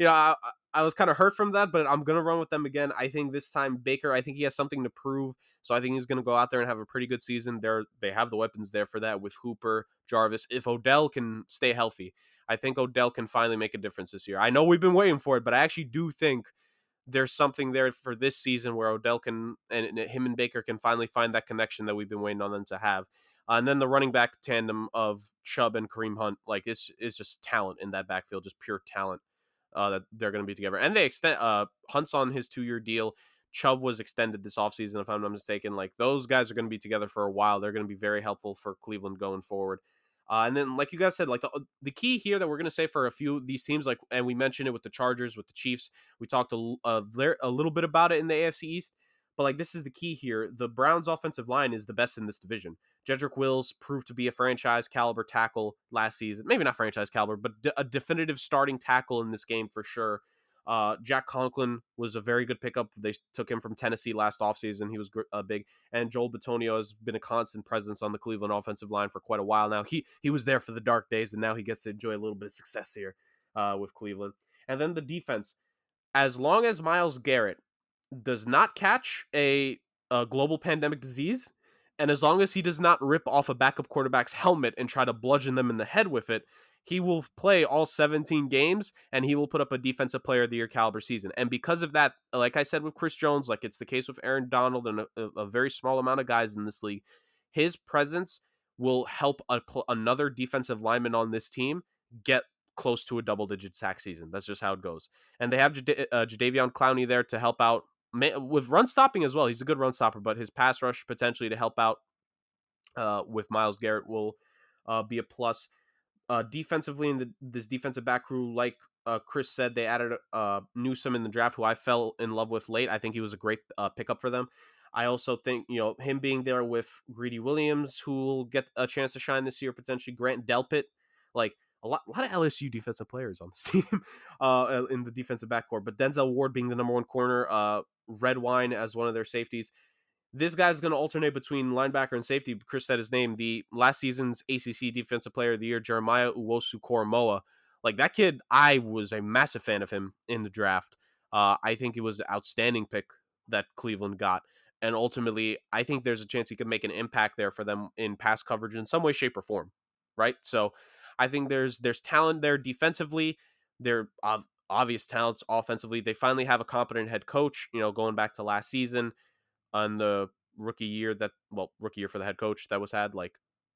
I was kind of hurt from that. But I'm gonna run with them again. I think this time Baker. I think he has something to prove. So I think he's gonna go out there and have a pretty good season. They have the weapons there for that with Hooper, Jarvis. If Odell can stay healthy, I think Odell can finally make a difference this year. I know we've been waiting for it, but I actually do think there's something there for this season where Odell can and him and Baker can finally find that connection that we've been waiting on them to have. And then the running back tandem of Chubb and Kareem Hunt, like it's just talent in that backfield, just pure talent that they're going to be together. And they extend Hunt's on his 2-year deal. Chubb was extended this offseason, if I'm not mistaken. Like those guys are going to be together for a while. They're going to be very helpful for Cleveland going forward. And then, like you guys said, like the key here that we're going to say for a few of these teams, like, and we mentioned it with the Chargers, with the Chiefs, we talked a little bit about it in the AFC East, but like this is the key here. The Browns' offensive line is the best in this division. Jedrick Wills proved to be a franchise caliber tackle last season, maybe not franchise caliber, but a definitive starting tackle in this game for sure. Jack Conklin was a very good pickup. They took him from Tennessee last offseason. He was big. And Joel Bitonio has been a constant presence on the Cleveland offensive line for quite a while now. He was there for the dark days, and now he gets to enjoy a little bit of success here with Cleveland. And then the defense. As long as Myles Garrett does not catch a global pandemic disease, and as long as he does not rip off a backup quarterback's helmet and try to bludgeon them in the head with it, he will play all 17 games and he will put up a defensive player of the year caliber season. And because of that, like I said with Chris Jones, like it's the case with Aaron Donald and a very small amount of guys in this league, his presence will help another defensive lineman on this team get close to a double-digit sack season. That's just how it goes. And they have Jadeveon Clowney there to help out with run stopping as well. He's a good run stopper, but his pass rush potentially to help out with Myles Garrett will be a plus. Defensively in this defensive back crew, like Chris said, they added Newsome in the draft, who I fell in love with late. I think he was a great pickup for them. I also think, him being there with Greedy Williams, who will get a chance to shine this year, potentially Grant Delpit, like a lot of LSU defensive players on this team in the defensive backcourt. But Denzel Ward being the number one corner, Red Wine as one of their safeties. This guy's going to alternate between linebacker and safety. Chris said his name. The last season's ACC Defensive Player of the Year, Jeremiah Uwosu-Koromoa. Like that kid, I was a massive fan of him in the draft. I think it was an outstanding pick that Cleveland got. And ultimately, I think there's a chance he could make an impact there for them in pass coverage in some way, shape, or form. Right? So I think there's talent there defensively. There are obvious talents offensively. They finally have a competent head coach, going back to last season. On the rookie year for the head coach that was had, like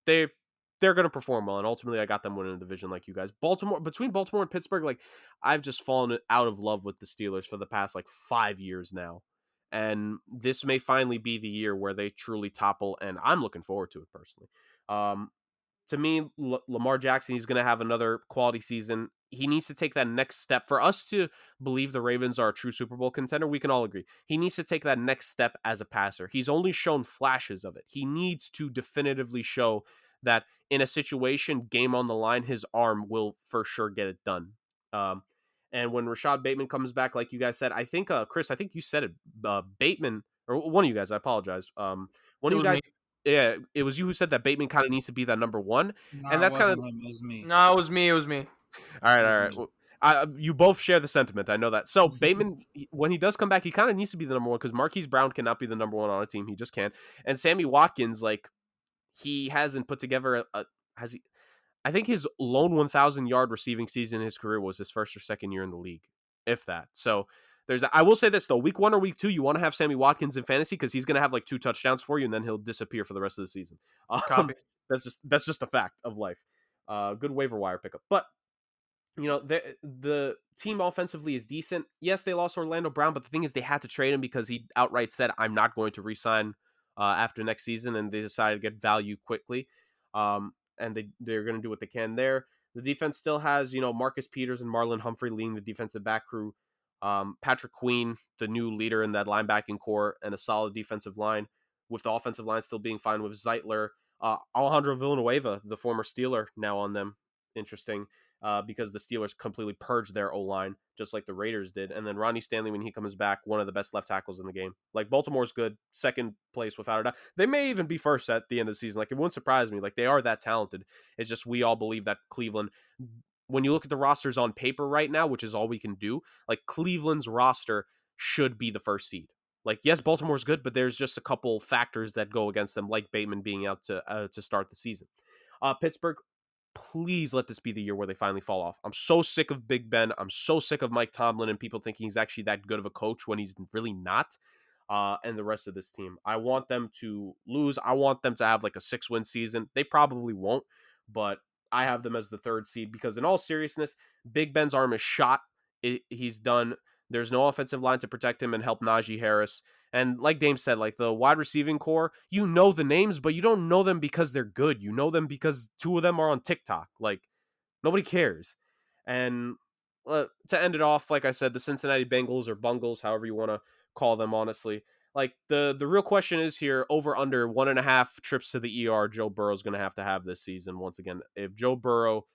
they're going to perform well, and ultimately I got them winning the division like you guys. Between Baltimore and Pittsburgh, like I've just fallen out of love with the Steelers for the past like 5 years now, and this may finally be the year where they truly topple, and I'm looking forward to it personally. To me, Lamar Jackson, he's going to have another quality season. He needs to take that next step. For us to believe the Ravens are a true Super Bowl contender, we can all agree. He needs to take that next step as a passer. He's only shown flashes of it. He needs to definitively show that in a situation, game on the line, his arm will for sure get it done. And when Rashad Bateman comes back, like you guys said, I think, Chris, I think you said it, Bateman, or one of you guys, I apologize. One of you guys. Me. Yeah, it was you who said that Bateman kind of needs to be that number one, No, and that's kind of him. It was me. No, it was me. all right. Well, you both share the sentiment. I know that. So Bateman, when he does come back, he kind of needs to be the number one because Marquise Brown cannot be the number one on a team. He just can't. And Sammy Watkins, like he hasn't put together has he? I think his lone 1,000-yard receiving season in his career was his first or second year in the league, if that. So. There's that. I will say this though: week 1 or week 2, you want to have Sammy Watkins in fantasy because he's going to have like 2 touchdowns for you, and then he'll disappear for the rest of the season. Copy. That's just a fact of life. Good waiver wire pickup, but the team offensively is decent. Yes, they lost Orlando Brown, but the thing is, they had to trade him because he outright said, "I'm not going to re-sign after next season," and they decided to get value quickly. and they're going to do what they can there. The defense still has, Marcus Peters and Marlon Humphrey leading the defensive back crew. Patrick Queen, the new leader in that linebacking core, and a solid defensive line, with the offensive line still being fine with Zeitler. Alejandro Villanueva, the former Steeler, now on them. Interesting, because the Steelers completely purged their O-line, just like the Raiders did. And then Ronnie Stanley, when he comes back, one of the best left tackles in the game. Like, Baltimore's good, second place without a doubt. They may even be first at the end of the season. Like, it wouldn't surprise me. Like, they are that talented. It's just we all believe that Cleveland, when you look at the rosters on paper right now, which is all we can do, like, Cleveland's roster should be the first seed. Like, yes, Baltimore's good, but there's just a couple factors that go against them, like Bateman being out to start the season. Pittsburgh, please let this be the year where they finally fall off. I'm so sick of Big Ben. I'm so sick of Mike Tomlin and people thinking he's actually that good of a coach when he's really not. And the rest of this team, I want them to lose. I want them to have like a 6-win season. They probably won't, but I have them as the third seed because, in all seriousness, Big Ben's arm is shot. He's done. There's no offensive line to protect him and help Najee Harris. And like Dame said, like, the wide receiving core, you know the names, but you don't know them because they're good. You know them because 2 of them are on TikTok. Like, nobody cares. And to end it off, like I said, the Cincinnati Bengals, or Bungles, however you want to call them, honestly. Like, the real question is here, over under 1.5 trips to the ER Joe Burrow's going to have this season. Once again, if Joe Burrow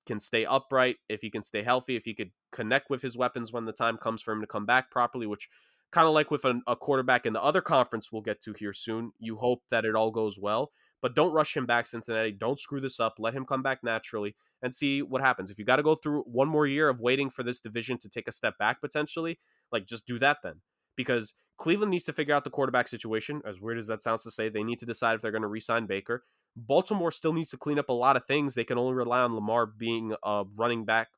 can stay upright, if he can stay healthy, if he could connect with his weapons when the time comes for him to come back properly, which, kind of like with a quarterback in the other conference we'll get to here soon, you hope that it all goes well, but don't rush him back, Cincinnati. Don't screw this up. Let him come back naturally and see what happens. If you got to go through one more year of waiting for this division to take a step back potentially, like, just do that then. Because Cleveland needs to figure out the quarterback situation. As weird as that sounds to say, they need to decide if they're going to re-sign Baker. Baltimore still needs to clean up a lot of things. They can only rely on Lamar being a running back.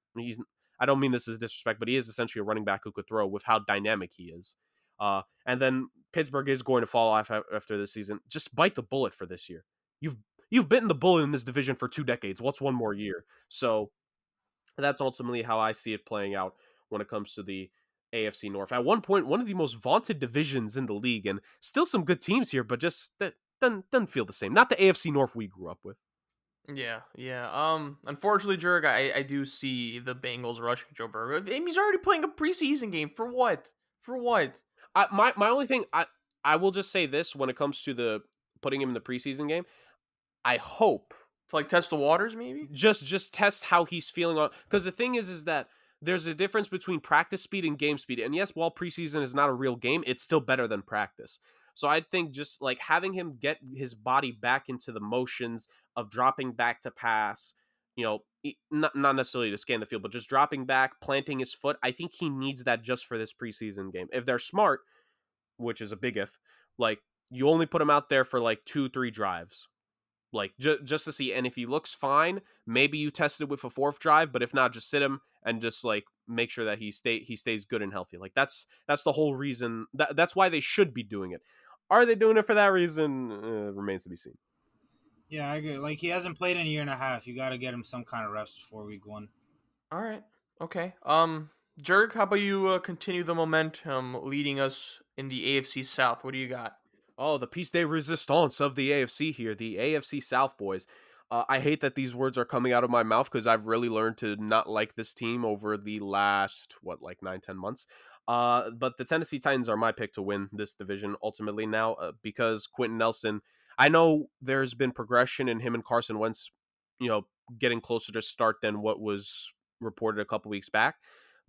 I don't mean this as disrespect, but he is essentially a running back who could throw with how dynamic he is. And then Pittsburgh is going to fall off after this season. Just bite the bullet for this year. You've bitten the bullet in this division for 2 decades. What's one more year? So that's ultimately how I see it playing out when it comes to the AFC North. At one point, one of the most vaunted divisions in the league, and still some good teams here, but just that doesn't feel the same. Not the AFC North we grew up with. Yeah. Unfortunately, Jurg, I do see the Bengals rushing Joe Burrow. He's already playing a preseason game. For what? My only thing, I will just say this when it comes to the putting him in the preseason game. I hope To, like, test the waters, maybe? just test how he's feeling on, because the thing is that there's a difference between practice speed and game speed. And yes, while preseason is not a real game, it's still better than practice. So I think just like having him get his body back into the motions of dropping back to pass, not necessarily to scan the field, but just dropping back, planting his foot. I think he needs that just for this preseason game. If they're smart, which is a big if, like, you only put him out there for like 2-3 drives. Like, just to see, and if he looks fine, maybe you test it with a 4th drive, but if not, just sit him and just like make sure that he stays good and healthy. Like, that's the whole reason. That's why they should be doing it. Are they doing it for that reason? Remains to be seen. Yeah, I agree. Like, he hasn't played in a year and a half. You got to get him some kind of reps before week 1. All right. Okay. Jurg, how about you continue the momentum leading us in the AFC South? What do you got? Oh, the piece de resistance of the AFC here, the AFC South boys. I hate that these words are coming out of my mouth because I've really learned to not like this team over the last, 9-10 months. But the Tennessee Titans are my pick to win this division ultimately now, because Quentin Nelson, I know there's been progression in him and Carson Wentz, getting closer to start than what was reported a couple weeks back.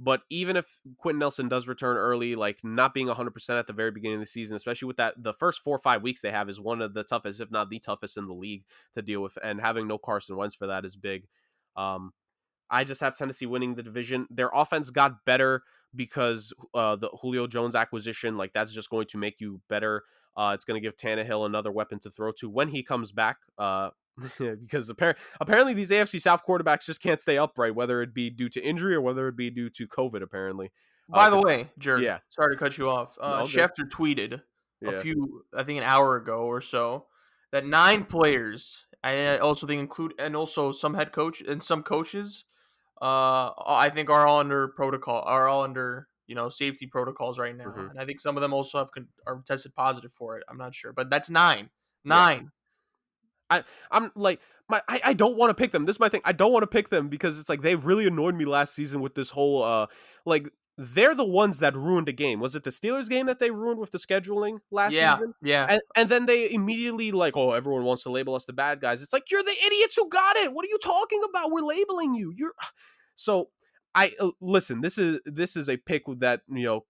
But even if Quentin Nelson does return early, like not being 100% at the very beginning of the season, especially with that, the first 4 or 5 weeks they have is one of the toughest, if not the toughest in the league to deal with. And having no Carson Wentz for that is big. I just have Tennessee winning the division. Their offense got better because the Julio Jones acquisition, like, that's just going to make you better. It's going to give Tannehill another weapon to throw to when he comes back. Because apparently these AFC South quarterbacks just can't stay upright, whether it be due to injury or whether it be due to COVID, apparently. By the way, Jurg, yeah. sorry to cut you off. Schefter tweeted I think an hour ago or so, that 9 players, I also think include, and also some head coach and some coaches, I think are all under safety protocols right now. Mhm. And I think some of them also are tested positive for it. I'm not sure, but that's 9. 9. I'm like I don't want to pick them. This is my thing. I don't want to pick them because it's like they really annoyed me last season with this whole like they're the ones that ruined a game. Was it the Steelers game that they ruined with the scheduling last Yeah, season? yeah. And then they immediately like, oh, everyone wants to label us the bad guys. It's like you're the idiots who got it. What are you talking about? We're labeling you. You're so I listen. This is a pick that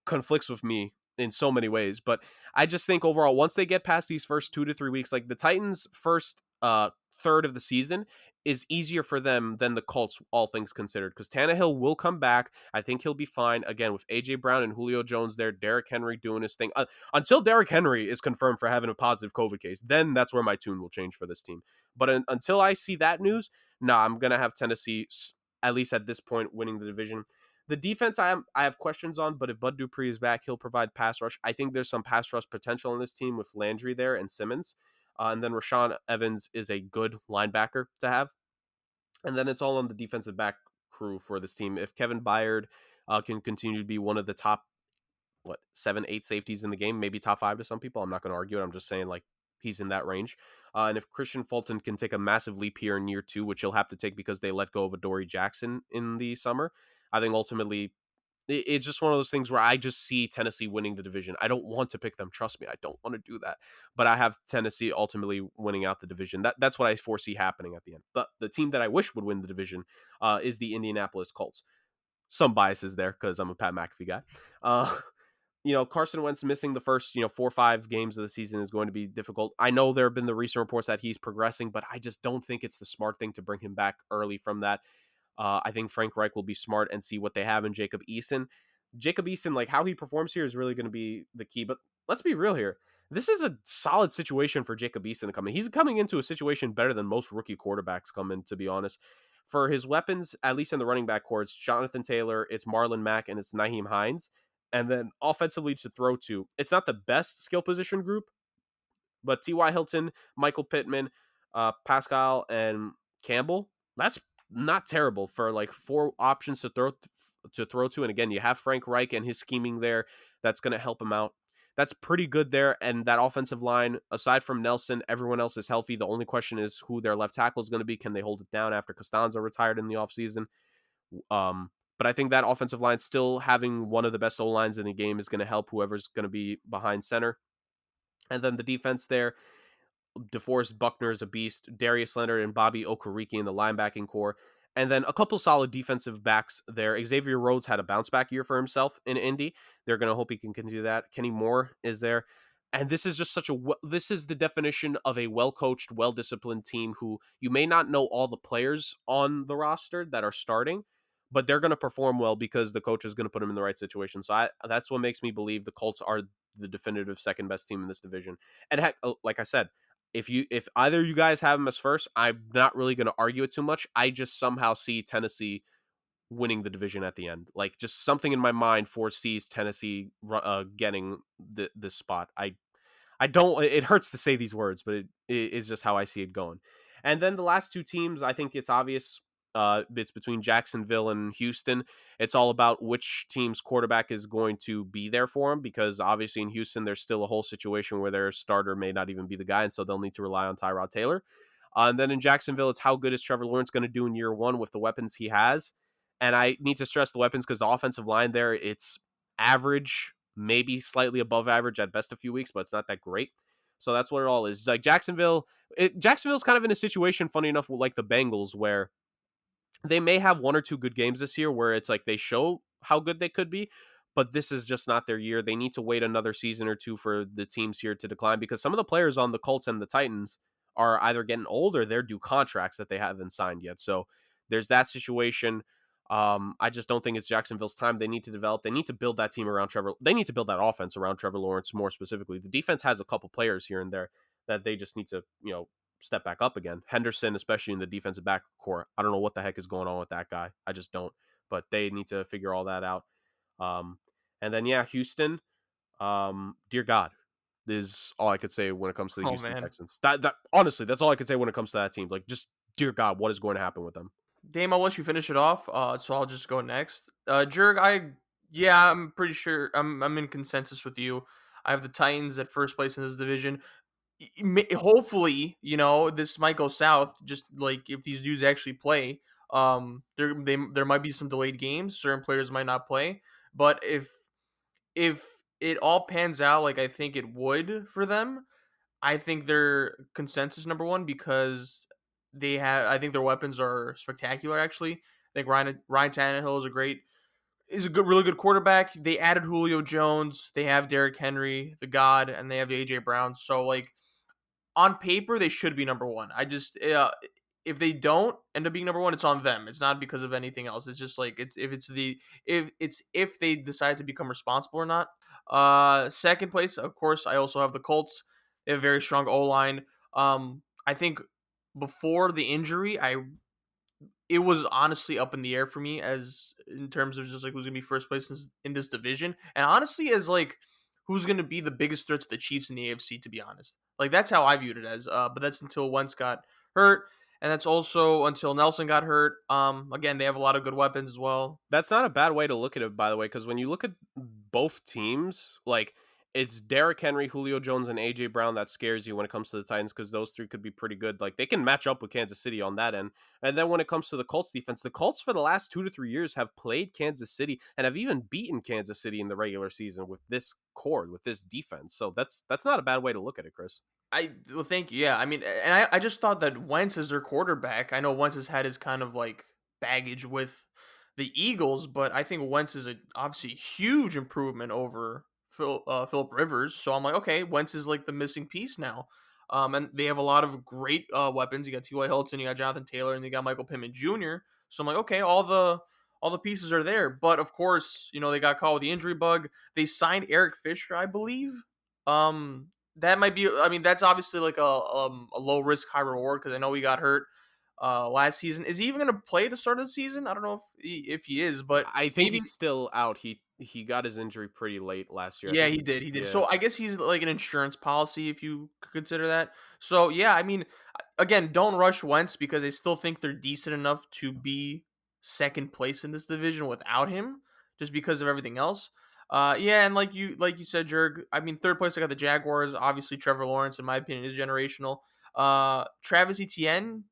conflicts with me in so many ways, but I just think overall, once they get past these first 2 to 3 weeks, like the Titans' first third of the season is easier for them than the Colts, all things considered, because Tannehill will come back. I think he'll be fine again with AJ Brown and Julio Jones there. Derrick Henry doing his thing until Derrick Henry is confirmed for having a positive COVID case. Then that's where my tune will change for this team. But until I see that news, I'm gonna have Tennessee at least at this point winning the division. The defense I have questions on, but if Bud Dupree is back, he'll provide pass rush. I think there's some pass rush potential in this team with Landry there and Simmons. And then Rashaan Evans is a good linebacker to have. And then it's all on the defensive back crew for this team. If Kevin Byard can continue to be one of the top, 7, 8 safeties in the game, maybe top 5 to some people, I'm not going to argue it. I'm just saying, like, he's in that range. And if Christian Fulton can take a massive leap here in year 2, which he'll have to take because they let go of Adoree Jackson in the summer, I think ultimately it's just one of those things where I just see Tennessee winning the division. I don't want to pick them. Trust me, I don't want to do that. But I have Tennessee ultimately winning out the division. That's what I foresee happening at the end. But the team that I wish would win the division is the Indianapolis Colts. Some biases there because I'm a Pat McAfee guy. Carson Wentz missing the first, 4 or 5 games of the season is going to be difficult. I know there have been the recent reports that he's progressing, but I just don't think it's the smart thing to bring him back early from that. I think Frank Reich will be smart and see what they have in Jacob Eason. Jacob Eason, like how he performs here is really going to be the key. But let's be real here. This is a solid situation for Jacob Eason to come in. He's coming into a situation better than most rookie quarterbacks come in, to be honest. For his weapons, at least in the running back core, it's Jonathan Taylor, it's Marlon Mack, and it's Nyheim Hines. And then offensively to throw to, it's not the best skill position group, but T.Y. Hilton, Michael Pittman, Pascal, and Campbell, that's not terrible for like 4 options to throw to. And again, you have Frank Reich and his scheming there. That's going to help him out. That's pretty good there. And that offensive line, aside from Nelson, everyone else is healthy. The only question is who their left tackle is going to be. Can they hold it down after Costanza retired in the offseason? But I think that offensive line, still having one of the best O-lines in the game, is going to help whoever's going to be behind center. And then the defense there, DeForest Buckner is a beast, Darius Leonard and Bobby Okereke in the linebacking core. And then a couple solid defensive backs there. Xavier Rhodes had a bounce back year for himself in Indy. They're going to hope he can continue that. Kenny Moore is there. And this is just this is the definition of a well-coached, well-disciplined team who you may not know all the players on the roster that are starting, but they're going to perform well because the coach is going to put them in the right situation. So that's what makes me believe the Colts are the definitive second best team in this division. And heck, like I said, if either you guys have them as first, I'm not really going to argue it too much. I just somehow see Tennessee winning the division at the end. Like, just something in my mind foresees Tennessee getting this spot. I don't. It hurts to say these words, but it is just how I see it going. And then the last 2 teams, I think it's obvious. It's between Jacksonville and Houston. It's all about which team's quarterback is going to be there for them, because obviously in Houston, there's still a whole situation where their starter may not even be the guy, and so they'll need to rely on Tyrod Taylor. And then in Jacksonville, it's how good is Trevor Lawrence going to do in year 1 with the weapons he has. And I need to stress the weapons because the offensive line there, it's average, maybe slightly above average at best a few weeks, but it's not that great. So that's what it all is. Like Jacksonville's kind of in a situation, funny enough, like the Bengals, where they may have 1 or 2 good games this year where it's like they show how good they could be, but this is just not their year. They need to wait another season or 2 for the teams here to decline, because some of the players on the Colts and the Titans are either getting old or they're due contracts that they haven't signed yet. So there's that situation. I just don't think it's Jacksonville's time. They need to develop. They need to build that team around Trevor. They need to build that offense around Trevor Lawrence more specifically. The defense has a couple players here and there that they just need to, step back up again. Henderson, especially in the defensive back core. I don't know what the heck is going on with that guy. I just don't. But they need to figure all that out. And then, Houston. Dear God, is all I could say when it comes to the Houston Texans. That honestly, that's all I could say when it comes to that team. Like, just dear God, what is going to happen with them? Dame, I'll let you finish it off. So I'll just go next. Jurg, I'm pretty sure I'm in consensus with you. I have the Titans at first place in this division. hopefully, this might go south. Just like if these dudes actually play, there might be some delayed games. Certain players might not play, but if it all pans out like I think it would for them, I think they're consensus number one because I think their weapons are spectacular. Actually, I think Ryan Tannehill is a really good quarterback. They added Julio Jones. They have Derrick Henry, the God, and they have AJ Brown. So like on paper, they should be number one. If they don't end up being number one, it's on them. It's not because of anything else. It's just like if they decide to become responsible or not. Second place, of course, I also have the Colts. They have a very strong O line. I think before the injury, it was honestly up in the air for me as in terms of just like who's gonna be first place in this division, and honestly as like who's gonna be the biggest threat to the Chiefs in the AFC. To be honest, like that's how I viewed it as. But that's until Wentz got hurt, and that's also until Nelson got hurt. Again, they have a lot of good weapons as well. That's not a bad way to look at it, by the way, because when you look at both teams, like it's Derrick Henry, Julio Jones, and AJ Brown that scares you when it comes to the Titans because those three could be pretty good. Like they can match up with Kansas City on that end. And then when it comes to the Colts defense, the Colts for the last 2 to 3 years have played Kansas City and have even beaten Kansas City in the regular season with this core, with this defense. So that's not a bad way to look at it, Chris. Well, thank you. Yeah, I mean, and I just thought that Wentz is their quarterback. I know Wentz has had his kind of like baggage with the Eagles, but I think Wentz is obviously huge improvement over Philip Rivers. So I'm like, okay, Wentz is like the missing piece now. And they have a lot of great weapons. You got T.Y. Hilton, you got Jonathan Taylor, and you got Michael Pittman Jr. So I'm like, okay, all the pieces are there. But of course, they got caught with the injury bug. They signed Eric Fisher, I believe. Um, that might be. I mean, that's obviously like a low risk, high reward because I know he got hurt last season. Is he even going to play the start of the season? I don't know if he is, but I think maybe he's still out. He got his injury pretty late last year. yeah, he did. He did. Yeah. So I guess he's like an insurance policy if you could consider that. So yeah, I mean, again, don't rush Wentz because I still think they're decent enough to be second place in this division without him, just because of everything else. Yeah, and like you said, Jurg. I mean, third place I got the Jaguars. Obviously, Trevor Lawrence, in my opinion, is generational. Travis Etienne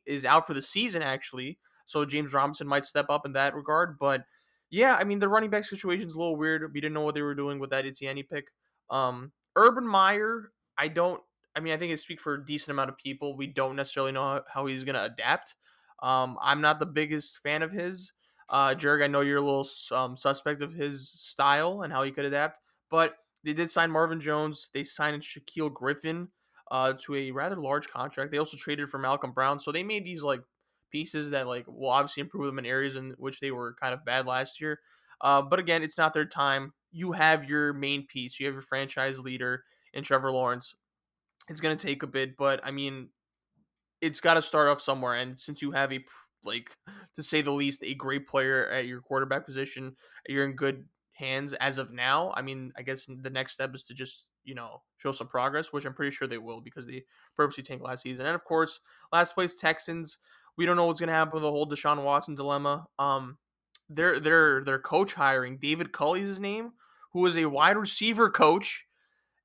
is out for the season actually, so James Robinson might step up in that regard, but. Yeah, I mean the running back situation is a little weird. We didn't know what they were doing with that Etienne pick. Urban Meyer, I don't. I mean, I think it speaks for a decent amount of people. We don't necessarily know how he's going to adapt. I'm not the biggest fan of his. Jurg, I know you're a little suspect of his style and how he could adapt, but they did sign Marvin Jones. They signed Shaquille Griffin to a rather large contract. They also traded for Malcolm Brown, so they made these like pieces that like will obviously improve them in areas in which they were kind of bad last year. But again, it's not their time. You have your main piece. You have your franchise leader in Trevor Lawrence. It's going to take a bit, but I mean, it's got to start off somewhere. And since you have like, to say the least, a great player at your quarterback position, you're in good hands as of now. I mean, I guess the next step is to just, show some progress, which I'm pretty sure they will because they purposely tanked last season. And of course, last place Texans. We don't know what's going to happen with the whole Deshaun Watson dilemma. Their coach hiring, David Culley's his name, who is a wide receiver coach,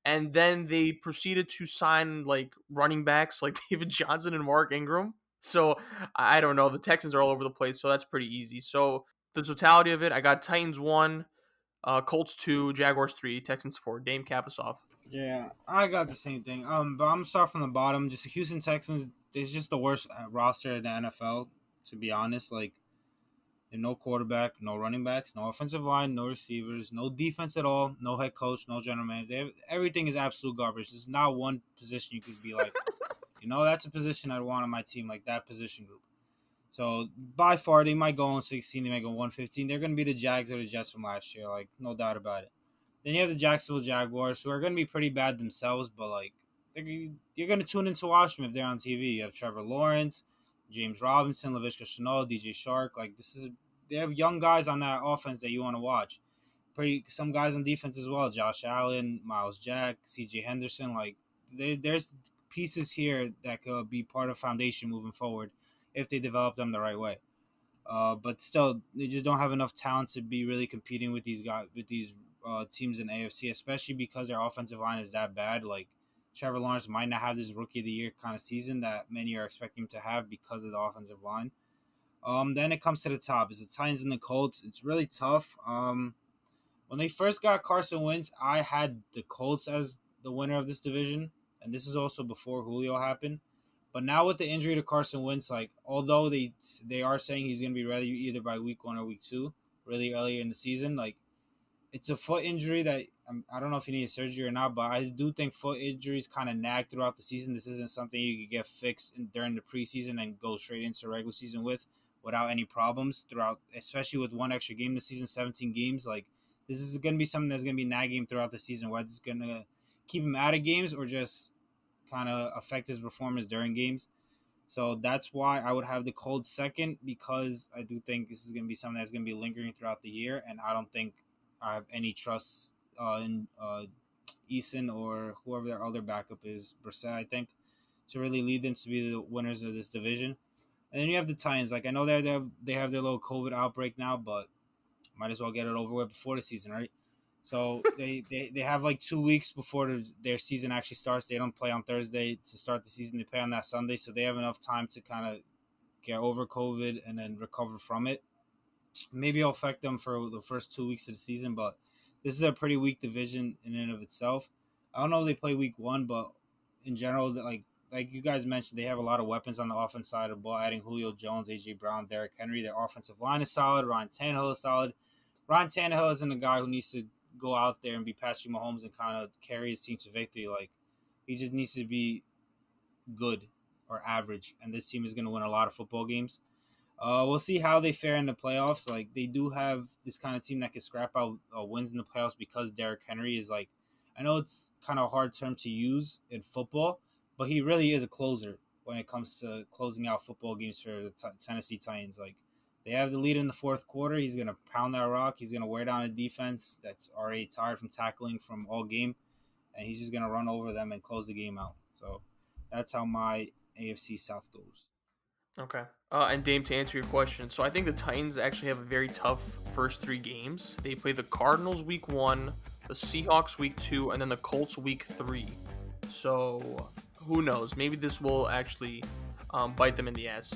and then they proceeded to sign like running backs like David Johnson and Mark Ingram. So I don't know. The Texans are all over the place, so that's pretty easy. So the totality of it, I got Titans 1, Colts 2, Jaguars 3, Texans 4. Dame, cap us off. Yeah, I got the same thing. But I'm gonna start from the bottom. Just the Houston Texans. It's just the worst roster in the NFL. To be honest, like no quarterback, no running backs, no offensive line, no receivers, no defense at all, no head coach, no general manager. Everything is absolute garbage. There's not one position you could be like, that's a position I'd want on my team, like that position group. So by far, they might go on 16, they might go 115. They're going to be the Jags or the Jets from last year, like no doubt about it. Then you have the Jacksonville Jaguars, who are going to be pretty bad themselves, but like you're going to tune in to watch them if they're on TV. You have Trevor Lawrence, James Robinson, Laviska Shenault, DJ Shark. Like they have young guys on that offense that you want to watch. Some guys on defense as well. Josh Allen, Miles Jack, C.J. Henderson. Like there's pieces here that could be part of foundation moving forward if they develop them the right way. But still, they just don't have enough talent to be really competing with these guys, with these teams in the AFC, especially because their offensive line is that bad. Like Trevor Lawrence might not have this rookie of the year kind of season that many are expecting him to have because of the offensive line. Then it comes to the top. It's the Titans and the Colts. It's really tough. When they first got Carson Wentz, I had the Colts as the winner of this division, and this is also before Julio happened. But now with the injury to Carson Wentz, like although they are saying he's going to be ready either by week 1 or week 2, really early in the season, like it's a foot injury that I don't know if he needs surgery or not, but I do think foot injuries kind of nag throughout the season. This isn't something you could get fixed during the preseason and go straight into regular season without any problems throughout, especially with one extra game this season, 17 games. Like this is going to be something that's going to be nagging him throughout the season, whether it's going to keep him out of games or just kind of affect his performance during games. So that's why I would have the Colts second, because I do think this is going to be something that's going to be lingering throughout the year, and I don't think I have any trust in Eason or whoever their other backup is, Brissett, I think, to really lead them to be the winners of this division. And then you have the Titans. Like I know they have their little COVID outbreak now, but might as well get it over with before the season, right? So they have like 2 weeks before their season actually starts. They don't play on Thursday to start the season. They play on that Sunday, so they have enough time to kind of get over COVID and then recover from it. Maybe it'll affect them for the first 2 weeks of the season, but this is a pretty weak division in and of itself. I don't know if they play week 1, but in general, like you guys mentioned, they have a lot of weapons on the offense side of the ball, adding Julio Jones, A.J. Brown, Derrick Henry. Their offensive line is solid. Ryan Tannehill is solid. Ryan Tannehill isn't a guy who needs to go out there and be Patrick Mahomes and kind of carry his team to victory. Like, he just needs to be good or average, and this team is going to win a lot of football games. We'll see how they fare in the playoffs. Like, they do have this kind of team that can scrap out wins in the playoffs because Derrick Henry is like, I know it's kind of a hard term to use in football, but he really is a closer when it comes to closing out football games for the Tennessee Titans. Like, they have the lead in the fourth quarter. He's going to pound that rock. He's going to wear down a defense that's already tired from tackling from all game, and he's just going to run over them and close the game out. So that's how my AFC South goes. Okay. And Dame, to answer your question, so I think the Titans actually have a very tough first 3 games. They play the Cardinals week 1, the Seahawks week 2, and then the Colts week 3. So who knows? Maybe this will actually bite them in the ass.